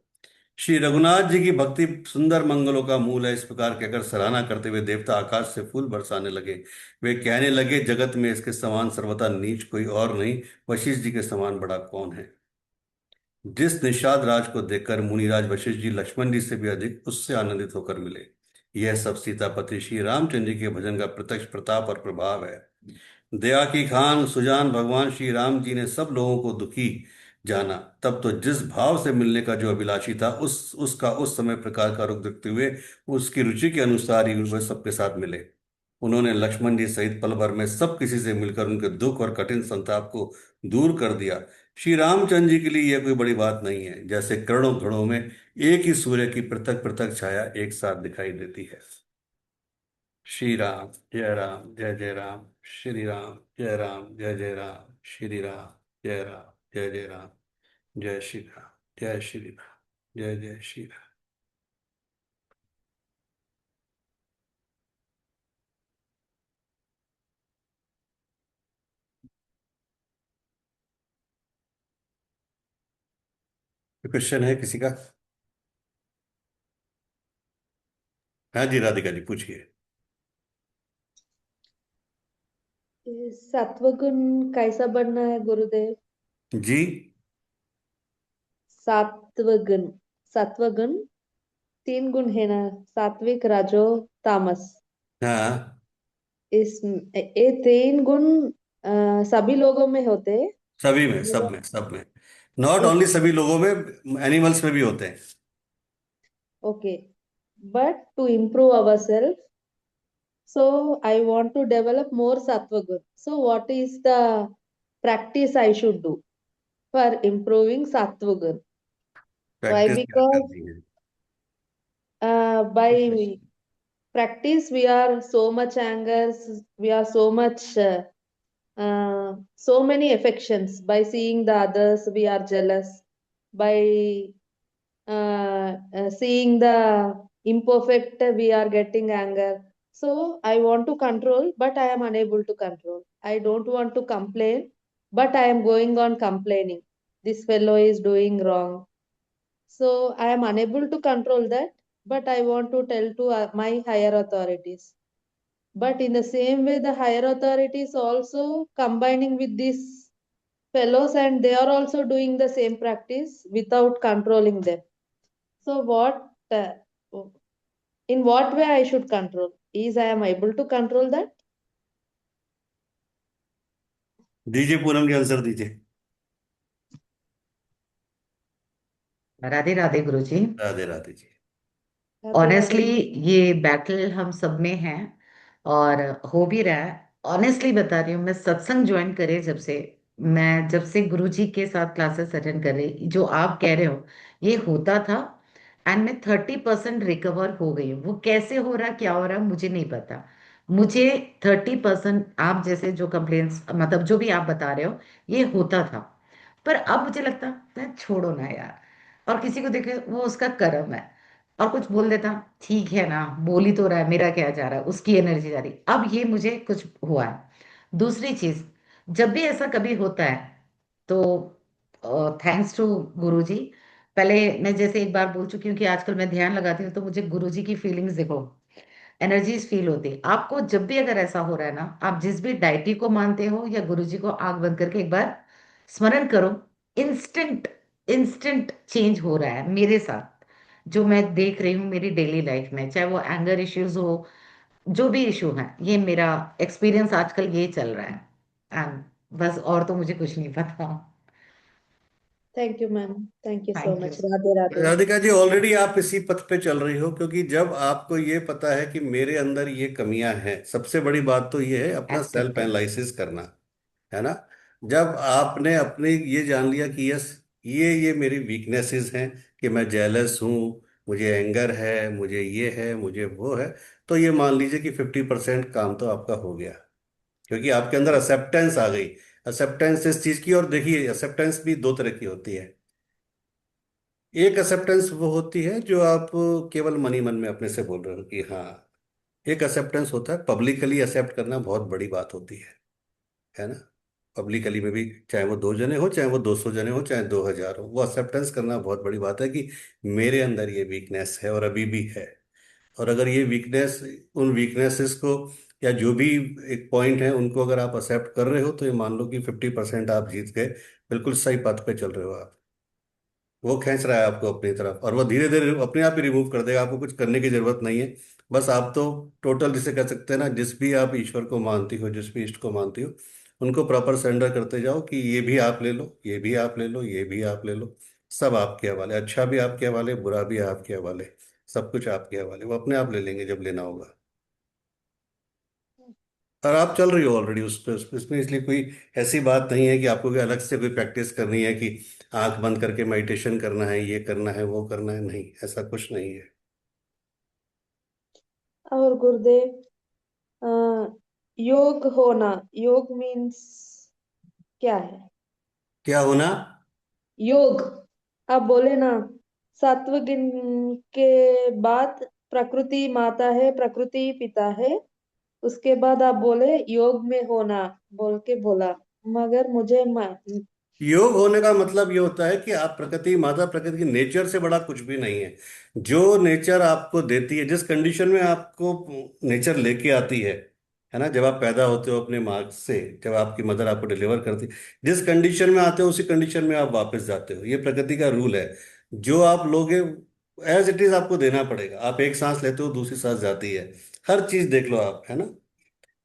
श्री रघुनाथ जी की भक्ति सुंदर मंगलों का मूल है, इस प्रकार कहकर सराहना करते हुए देवता आकाश से फूल बरसाने लगे। वे कहने लगे, जगत में इसके समान सर्वथा नीच कोई और नहीं, वशिष्ठ जी के समान बड़ा कौन है। जिस निषाद राज को देखकर मुनिराज वशिष्ठ जी लक्ष्मण जी से भी अधिक उससे आनंदित होकर मिले। यह सब सीतापति श्री रामचंद्र जी के भजन का प्रत्यक्ष प्रताप और प्रभाव है। दया की खान सुजान भगवान श्री राम जी ने सब लोगों को दुखी जाना। तब तो जिस भाव से मिलने का जो अभिलाषी था, उसका उस समय प्रकार का रुख देखते हुए उसकी रुचि के अनुसार ही वह सबके साथ मिले। उन्होंने लक्ष्मण जी सहित पल भर में सब किसी से मिलकर उनके दुख और कठिन संताप को दूर कर दिया। श्री रामचंद्र जी के लिए यह कोई बड़ी बात नहीं है, जैसे करोड़ों घड़ों में एक ही सूर्य की पृथक पृथक छाया एक साथ दिखाई देती है। श्री राम जय राम जय जय राम, श्री राम जय राम जय जय राम, श्री राम जय राम जय जय राम, जय श्री राम जय श्री राम जय जय श्री राम। क्वेश्चन है किसी का? हाँ जी, राधिका जी पूछिए। सत्वगुण कैसा बनना है गुरुदेव? जी। सात्वगुण, सत्वगुण तीन गुण है ना, सात्विक, राजो, तामस। हाँ, इस ये तीन गुण सभी लोगों में होते हैं। सभी में, सब मेरा में, सब में। नॉट एक ओनली सभी लोगों में, एनिमल्स में भी होते हैं। Okay, but to improve our self, so I want to develop more sattva. So what is the practice I should do for improving sattva? Why? Practice क्या Because करनी है? by practice, we are so much anger, we are so much, so many affections. By seeing the others, we are jealous. By seeing the imperfect, we are getting anger. So I want to control, but I am unable to control. I don't want to complain, but I am going on complaining. This fellow is doing wrong. So I am unable to control that, but I want to tell to my higher authorities. But in the same way, the higher authorities also combining with these fellows, and they are also doing the same practice without controlling them. So in what way I should control? Is I am able to control that? दीजिए पूनम जी, answer दीजिए। राधे राधे गुरुजी। Radhe Radhe ji. Radhe Radhe. Honestly ये battle हम सब में है और हो भी रहा है। ऑनेस्टली बता रही हूँ, मैं सत्संग ज्वाइन करे जब से गुरुजी के साथ क्लासेस अटेंड कर रही, जो आप कह रहे हो ये होता था। एंड मैं 30% रिकवर हो गई हूँ। वो कैसे हो रहा, क्या हो रहा, मुझे नहीं पता। मुझे 30% आप जैसे जो कंप्लेंट्स, मतलब जो भी आप बता रहे हो, ये होता था। पर अब मुझे लगता है छोड़ो ना यार, और किसी को देखे वो उसका कर्म है, और कुछ बोल देता ठीक है ना, बोल ही तो रहा है, मेरा क्या जा रहा है, उसकी एनर्जी जा रही। अब ये मुझे कुछ हुआ है। दूसरी चीज, जब भी ऐसा कभी होता है तो थैंक्स टू गुरुजी। पहले मैं जैसे एक बार बोल चुकी हूँ कि आजकल मैं ध्यान लगाती हूँ तो मुझे गुरुजी की फीलिंग्स देखो, एनर्जीज फील होती है। आपको जब भी अगर ऐसा हो रहा है ना, आप जिस भी डाइटी को मानते हो या गुरुजी को आंख बंद करके एक बार स्मरण करो। इंस्टेंट इंस्टेंट चेंज हो रहा है मेरे साथ, जो मैं देख रही हूँ मेरी डेली लाइफ में, चाहे वो एंगर इश्यूज हो, जो भी इशू है, ये मेरा एक्सपीरियंस आजकल ये चल रहा है। एंड बस, और तो मुझे कुछ नहीं पता। Thank you, ma'am. Thank you so thank you. much. Radhe Radhe. Radhika ji, already आप इसी पथ पे चल रही हो, क्योंकि जब आपको ये पता है कि मेरे अंदर ये कमियां हैं, सबसे बड़ी बात तो ये है अपना सेल्फ एक्सेप्टेंस। एनालिसिस करना, है ना। जब आपने अपने ये जान लिया कि यस, ये मेरी वीकनेसेस हैं, कि मैं जेलस हूँ, मुझे एंगर है, मुझे ये है, मुझे वो है, तो ये मान लीजिए कि 50% काम तो आपका हो गया, क्योंकि आपके अंदर एक्सेप्टेंस आ गई। एक्सेप्टेंस इस चीज की, और देखिए एक्सेप्टेंस भी दो तरह की होती है। एक एक्सेप्टेंस वो होती है जो आप केवल मनी मन में अपने से बोल रहे हो कि हाँ। एक एक्सेप्टेंस होता है पब्लिकली एक्सेप्ट करना, बहुत बड़ी बात होती है ना। पब्लिकली में भी, चाहे वो 2 जने हो, चाहे वो 200 जने हो, चाहे 2000 हो, वो एक्सेप्टेंस करना बहुत बड़ी बात है कि मेरे अंदर ये वीकनेस है और अभी भी है। और अगर ये वीकनेस, उन वीकनेसेस को, या जो भी एक पॉइंट है उनको अगर आप एक्सेप्ट कर रहे हो, तो ये मान लो कि 50% आप जीत गए। बिल्कुल सही पथ पे चल रहे हो आप। वो खींच रहा है आपको अपनी तरफ, और वो धीरे धीरे अपने आप ही रिमूव कर देगा, आपको कुछ करने की जरूरत नहीं है। बस आप तो टोटल, जिसे कह सकते हैं ना, जिस भी आप ईश्वर को मानती हो, जिस भी इष्ट को मानती हो, उनको प्रॉपर सरेंडर करते जाओ कि ये भी आप ले लो, ये भी आप ले लो, ये भी आप ले लो। सब आपके हवाले, अच्छा भी आपके हवाले, बुरा भी आपके हवाले, सब कुछ आपके हवाले। वो अपने आप ले लेंगे जब लेना होगा। और आप चल रही हो ऑलरेडी उस पे, इसमें इसलिए कोई ऐसी बात नहीं है कि आपको कोई अलग से कोई प्रैक्टिस करनी है कि आंख बंद करके मेडिटेशन करना है, ये करना है, वो करना है। नहीं, ऐसा कुछ नहीं है। और गुरुदेव, योग होना, योग मीन्स क्या है? क्या होना? योग, आप बोले ना, सात्व के बाद प्रकृति माता है, प्रकृति पिता है, उसके बाद आप बोले योग में होना, बोल के बोला। मगर मुझे योग होने का मतलब ये होता है कि आप प्रकृति माता, प्रकृति की नेचर से बड़ा कुछ भी नहीं है। जो नेचर आपको देती है, जिस कंडीशन में आपको नेचर लेके आती है ना, जब आप पैदा होते हो अपने माँ से, जब आपकी मदर आपको डिलीवर करती, जिस कंडीशन में आते हो उसी कंडीशन में आप वापस जाते हो। ये प्रकृति का रूल है। जो आप लोगे एज इट इज आपको देना पड़ेगा। आप एक सांस लेते हो, दूसरी सांस जाती है। हर चीज देख लो आप, है ना।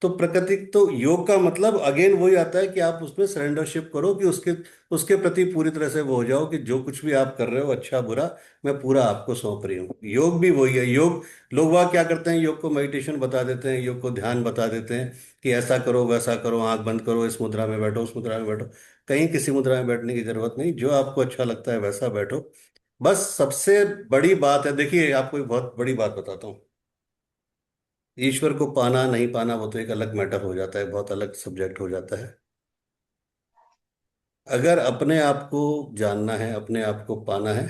तो प्रकृति, तो योग का मतलब अगेन वही आता है कि आप उसमें सरेंडरशिप करो, कि उसके उसके प्रति पूरी तरह से वो हो जाओ कि जो कुछ भी आप कर रहे हो, अच्छा बुरा, मैं पूरा आपको सौंप रही हूँ। योग भी वही है। योग, लोग वह क्या करते हैं, योग को मेडिटेशन बता देते हैं, योग को ध्यान बता देते हैं कि ऐसा करो, वैसा करो, आंख बंद करो, इस मुद्रा में बैठो, उस मुद्रा में बैठो। कहीं किसी मुद्रा में बैठने की जरूरत नहीं, जो आपको अच्छा लगता है वैसा बैठो। बस सबसे बड़ी बात है, देखिए आपको एक बहुत बड़ी बात बताता हूँ। ईश्वर को पाना नहीं पाना वो तो एक अलग मैटर हो जाता है, बहुत अलग सब्जेक्ट हो जाता है। अगर अपने आप को जानना है, अपने आप को पाना है,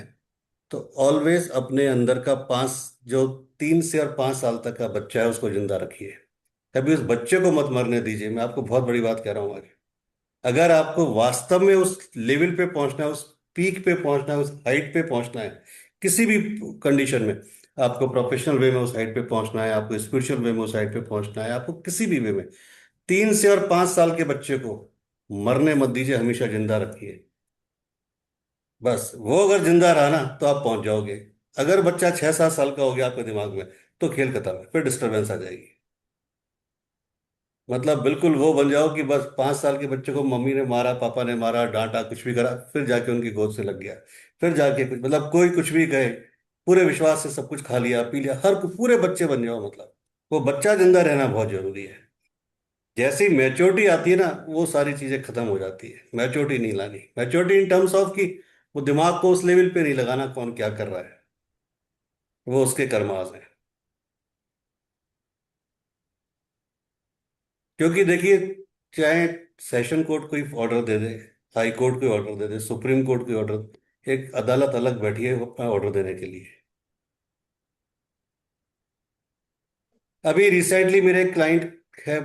तो ऑलवेज अपने अंदर का पांच, जो 3 से और 5 साल तक का बच्चा है उसको जिंदा रखिए। कभी उस बच्चे को मत मरने दीजिए। मैं आपको बहुत बड़ी बात कह रहा हूं आज। अगर आपको वास्तव में उस लेवल पे पहुंचना है, उस पीक पे पहुंचना है, उस हाइट पे पहुंचना है, किसी भी कंडीशन में, आपको प्रोफेशनल वे में उस हाइट पे पहुंचना है, आपको स्पिरिचुअल वे में उस हाइट पे पहुंचना है, आपको किसी भी वे में, 3 से और 5 साल के बच्चे को मरने मत दीजिए, हमेशा जिंदा रखिए। बस वो अगर जिंदा रहा ना तो आप पहुंच जाओगे। अगर बच्चा 6-7 साल का हो गया आपके दिमाग में, तो खेल खत्म है, फिर डिस्टरबेंस आ जाएगी। मतलब बिल्कुल वो बन जाओ कि बस 5 साल के बच्चे को मम्मी ने मारा, पापा ने मारा, डांटा, कुछ भी करा, फिर जाके उनकी गोद से लग गया। फिर जाके कुछ, मतलब कोई कुछ भी कहे, पूरे विश्वास से सब कुछ खा लिया पी लिया, पूरे बच्चे बन जाओ। मतलब वो बच्चा जिंदा रहना बहुत जरूरी है। जैसी मैच्योरिटी आती है ना, वो सारी चीजें खत्म हो जाती है। मैच्योरिटी नहीं लानी, मैच्योरिटी इन टर्म्स ऑफ कि वो दिमाग को उस लेवल पे नहीं लगाना कौन क्या कर रहा है, वो उसके कर्मास है। क्योंकि देखिए, चाहे सेशन कोर्ट कोई ऑर्डर दे दे, हाई कोर्ट कोई ऑर्डर दे दे, सुप्रीम कोर्ट कोई ऑर्डर, एक अदालत अलग बैठी है अपना ऑर्डर देने के लिए। अभी रिसेंटली मेरे एक क्लाइंट है,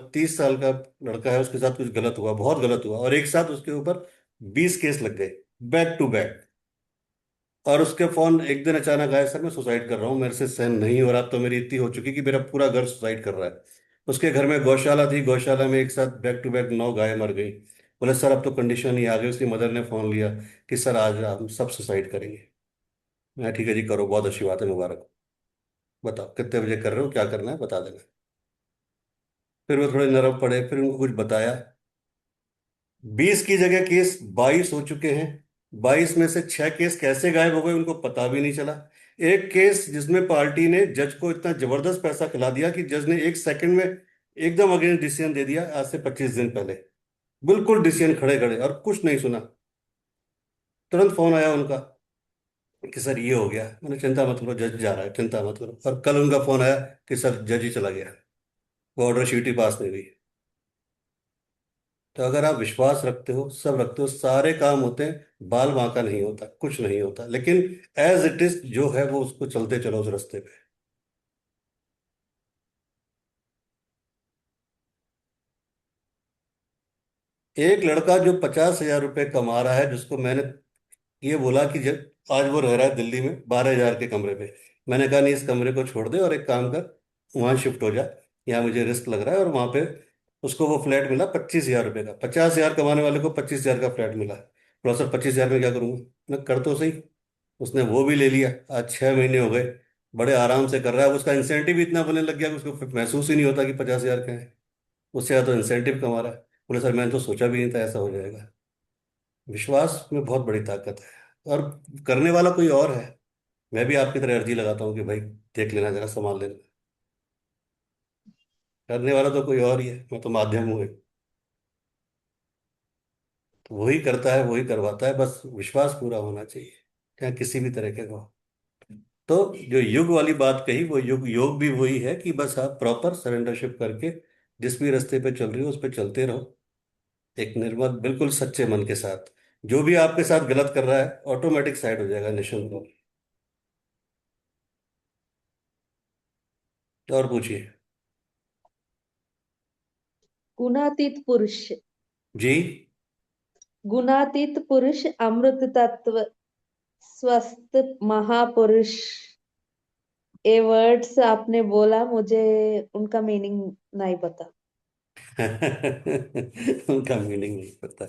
30 साल का लड़का है, उसके साथ कुछ गलत हुआ, बहुत गलत हुआ, और एक साथ उसके ऊपर 20 केस लग गए, बैक टू बैक। और उसके फोन एक दिन अचानक आया, सर मैं सुसाइड कर रहा हूँ, मेरे से सहन नहीं हो रहा, अब तो मेरी इतनी हो चुकी कि मेरा पूरा घर सुसाइड कर रहा है। उसके घर में गौशाला थी, गौशाला में एक साथ बैक टू बैक 9 गायें मर गई। बोले सर अब तो कंडीशन ही आ गई। उसकी मदर ने फोन लिया कि सर आज हम सब सुसाइड करेंगे। मैं ठीक है जी करो, बहुत अच्छी बात है, मुबारक। बताओ कितने बजे कर रहे हो, क्या करना है बता देना। फिर वो थोड़े नरम पड़े, फिर उनको कुछ बताया। 20 की जगह केस 22 हो चुके हैं। 22 में से 6 केस कैसे गायब हो गए उनको पता भी नहीं चला। एक केस जिसमें पार्टी ने जज को इतना जबरदस्त पैसा खिला दिया कि जज ने 1 सेकंड में एकदम अगेंस्ट डिसीजन दे दिया, आज से 25 दिन पहले। बिल्कुल डिसीजन खड़े खड़े, और कुछ नहीं सुना। तुरंत फोन आया उनका कि सर ये हो गया। मैंने चिंता मत करो, जज जा रहा है, चिंता मत करो। और कल उनका फोन आया कि सर जज ही चला गया, वो ऑर्डर शीट ही पास नहीं हुई। तो अगर आप विश्वास रखते हो, सब रखते हो, सारे काम होते हैं। बाल बांका नहीं होता, कुछ नहीं होता, लेकिन एज इट इज जो है वो उसको चलते चलो उस रास्ते पे। एक लड़का जो 50,000 रुपये कमा रहा है, जिसको मैंने ये बोला कि जब आज वो रह रहा है दिल्ली में 12,000 के कमरे पे, मैंने कहा नहीं इस कमरे को छोड़ दे और एक काम कर, वहां शिफ्ट हो जा, यहाँ मुझे रिस्क लग रहा है। और वहां पे उसको वो फ्लैट मिला 25,000 रुपये का। 50,000 कमाने वाले को 25,000 का फ्लैट मिला। बोला सर 25,000 में क्या करूंगा। मैं कर तो सही। उसने वो भी ले लिया, आज 6 महीने हो गए, बड़े आराम से कर रहा है। उसका इंसेंटिव भी इतना बनने लग गया कि उसको फिर महसूस ही नहीं होता कि 50,000 का है। उससे ज़्यादा तो इंसेंटिव कमा रहा है। बोले सर मैंने तो सोचा भी नहीं था ऐसा हो जाएगा। विश्वास में बहुत बड़ी ताकत है, और करने वाला कोई और है। मैं भी आपकी तरह अर्जी लगाता हूँ कि भाई देख लेना, जरा संभाल लेना। करने वाला तो कोई और ही है, मैं तो माध्यम हूँ एक। तो वही करता है, वही करवाता है, बस विश्वास पूरा होना चाहिए, चाहे किसी भी तरीके का हो। तो जो युग वाली बात कही, वो युग योग भी वही है कि बस आप प्रॉपर सरेंडरशिप करके जिस भी रास्ते पे चल रही हो उस पे चलते रहो, एक निर्मल बिल्कुल सच्चे मन के साथ। जो भी आपके साथ गलत कर रहा है ऑटोमेटिक साइड हो जाएगा, निशुल्क हो। और पूछिए। गुणातीत पुरुष, जी। गुणातीत पुरुष, अमृत तत्व, स्वस्थ महापुरुष, ये वर्ड्स आपने बोला, मुझे उनका मीनिंग नहीं पता। उनका मीनिंग नहीं पता,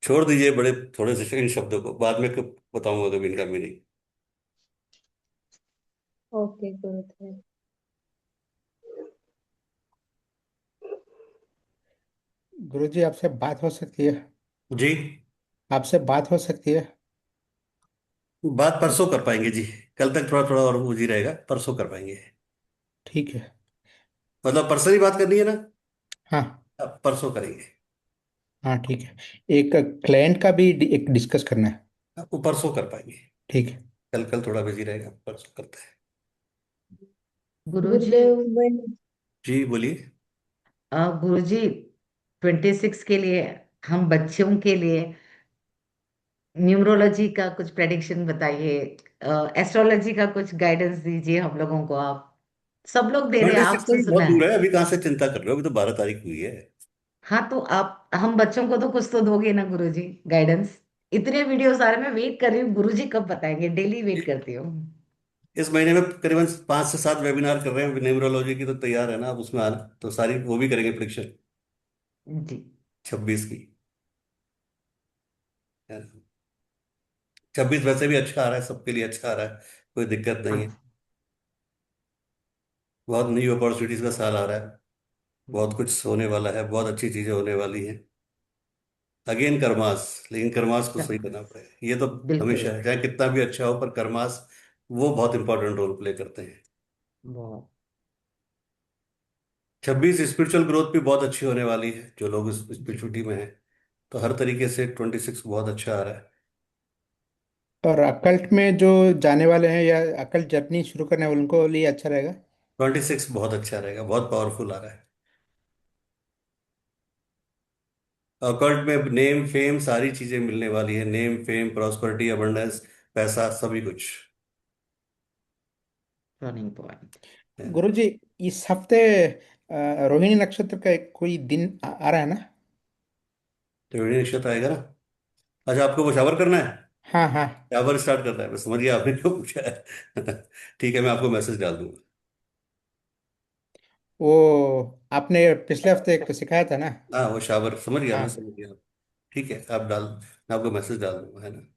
छोड़ दीजिए। बड़े थोड़े से इन शब्दों को बाद में बताऊंगा कभी इनका मीनिंग। ओके गुरुदेव। गुरुजी आपसे बात हो सकती है? जी। आपसे बात हो सकती है? बात परसों कर पाएंगे जी। कल तक थोड़ा थोड़ा और बिजी रहेगा, परसों कर पाएंगे। ठीक है। मतलब पर्सनली बात करनी है ना। हाँ। अब परसों करेंगे। हाँ ठीक है। एक क्लाइंट का भी एक डिस्कस करना है। वो परसों कर पाएंगे। ठीक है। कल कल थोड़ा बिजी रहेगा, परसों करते हैं। गुरुजी गुरुदेव मैं जी बोलिए। गुरुजी 26 के लिए हम बच्चों के लिए न्यूमरोलॉजी का कुछ प्रेडिक्शन बताइए, एस्ट्रोलॉजी का कुछ गाइडेंस दीजिए हम लोगों को। आप सब लोग दे रहे हैं, 26 तो आपसे भी बहुत सुना दूर है। है, अभी कहाँ से चिंता कर रहे हो, अभी तो 12 तारीख हुई है। हाँ तो आप हम बच्चों को तो कुछ तो दोगे ना गुरुजी, गाइडेंस। इतने वीडियोस आ रहे हैं, मैं वेट कर रही हूँ गुरुजी कब बताएंगे, डेली वेट करती हूँ। इस महीने में करीबन 5 से 7 वेबिनार कर रहे हैं न्यूमरोलॉजी की, तो तैयार है ना आप उसमें आना, तो सारी वो भी करेंगे प्रिडिक्शन जी। 26 की। 26 वैसे भी अच्छा आ रहा है, सबके लिए अच्छा आ रहा है, कोई दिक्कत नहीं है। हाँ। बहुत न्यू अपॉर्चुनिटीज का साल आ रहा है, बहुत कुछ होने वाला है, बहुत अच्छी चीजें होने वाली हैं। अगेन कर्मास, लेकिन कर्मास को सही करना पड़ेगा, ये तो बिल्कुल। हमेशा है, चाहे कितना भी अच्छा हो, पर कर्मास वो बहुत इंपॉर्टेंट रोल प्ले करते हैं। बहुत। 26 स्पिरिचुअल ग्रोथ भी बहुत अच्छी होने वाली है, जो लोग इस स्पिरिचुअलिटी में हैं, तो हर तरीके से 26 बहुत अच्छा आ रहा है। और अकल्ट में जो जाने वाले हैं या अकल्ट जर्नी शुरू करने वाले उनको लिए अच्छा रहेगा। 26 बहुत अच्छा रहेगा, बहुत पावरफुल आ रहा है। अकल्ट में नेम फेम सारी चीजें मिलने वाली है, नेम फेम प्रॉस्पेरिटी अबंडेंस, पैसा सभी कुछ टर्निंग पॉइंट। है। गुरुजी, इस हफ्ते रोहिणी नक्षत्र का कोई दिन आ रहा है ना? तो रोहिणी नक्षत्र आएगा ना। अच्छा, आपको वो शावर करना है, हाँ हाँ। शावर स्टार्ट करना है, मैं समझ गया आपने क्यों पूछा है। ठीक है, मैं आपको मैसेज डाल दूंगा। वो आपने पिछले हफ्ते एक सिखाया था ना? हाँ वो शावर समझ गया, मैं हाँ। समझ गया। ठीक है, आप डाल, मैं आपको मैसेज डाल दूंगा, है ना।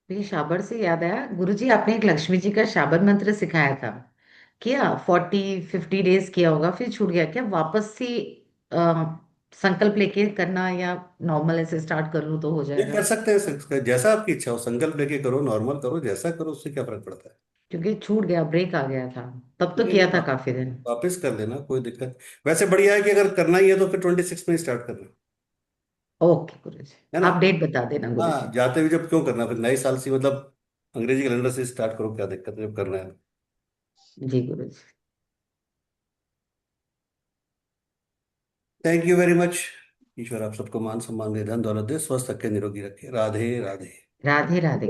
तो ये शाबर से याद आया, गुरुजी आपने एक लक्ष्मी जी का शाबर मंत्र सिखाया था, किया 40-50 डेज किया होगा, फिर छूट गया क्या? वापस से संकल्प लेके करना, या नॉर्मल ऐसे स्टार्ट कर लूँ तो हो नहीं, जाएगा? कर सकते हैं जैसा आपकी इच्छा हो, संकल्प लेके करो, नॉर्मल करो, जैसा करो, उससे क्या फर्क पड़ता है। क्योंकि छूट गया, ब्रेक आ गया था, तब तो नहीं किया नहीं, था काफी दिन। वापस कर लेना, कोई दिक्कत। वैसे बढ़िया है कि अगर करना ही है तो फिर 26 में ही स्टार्ट करना, ओके गुरुजी। है ना। आप डेट बता देना गुरुजी। हाँ, जाते हुए जब क्यों करना, फिर नए साल से मतलब अंग्रेजी कैलेंडर से स्टार्ट करो, क्या दिक्कत है जब करना है। जी Guruji. Thank you very much. ईश्वर आप सबको मान सम्मान दे, धन दौलत दे, स्वस्थ रखे, निरोगी रखे। राधे राधे। राधे राधे।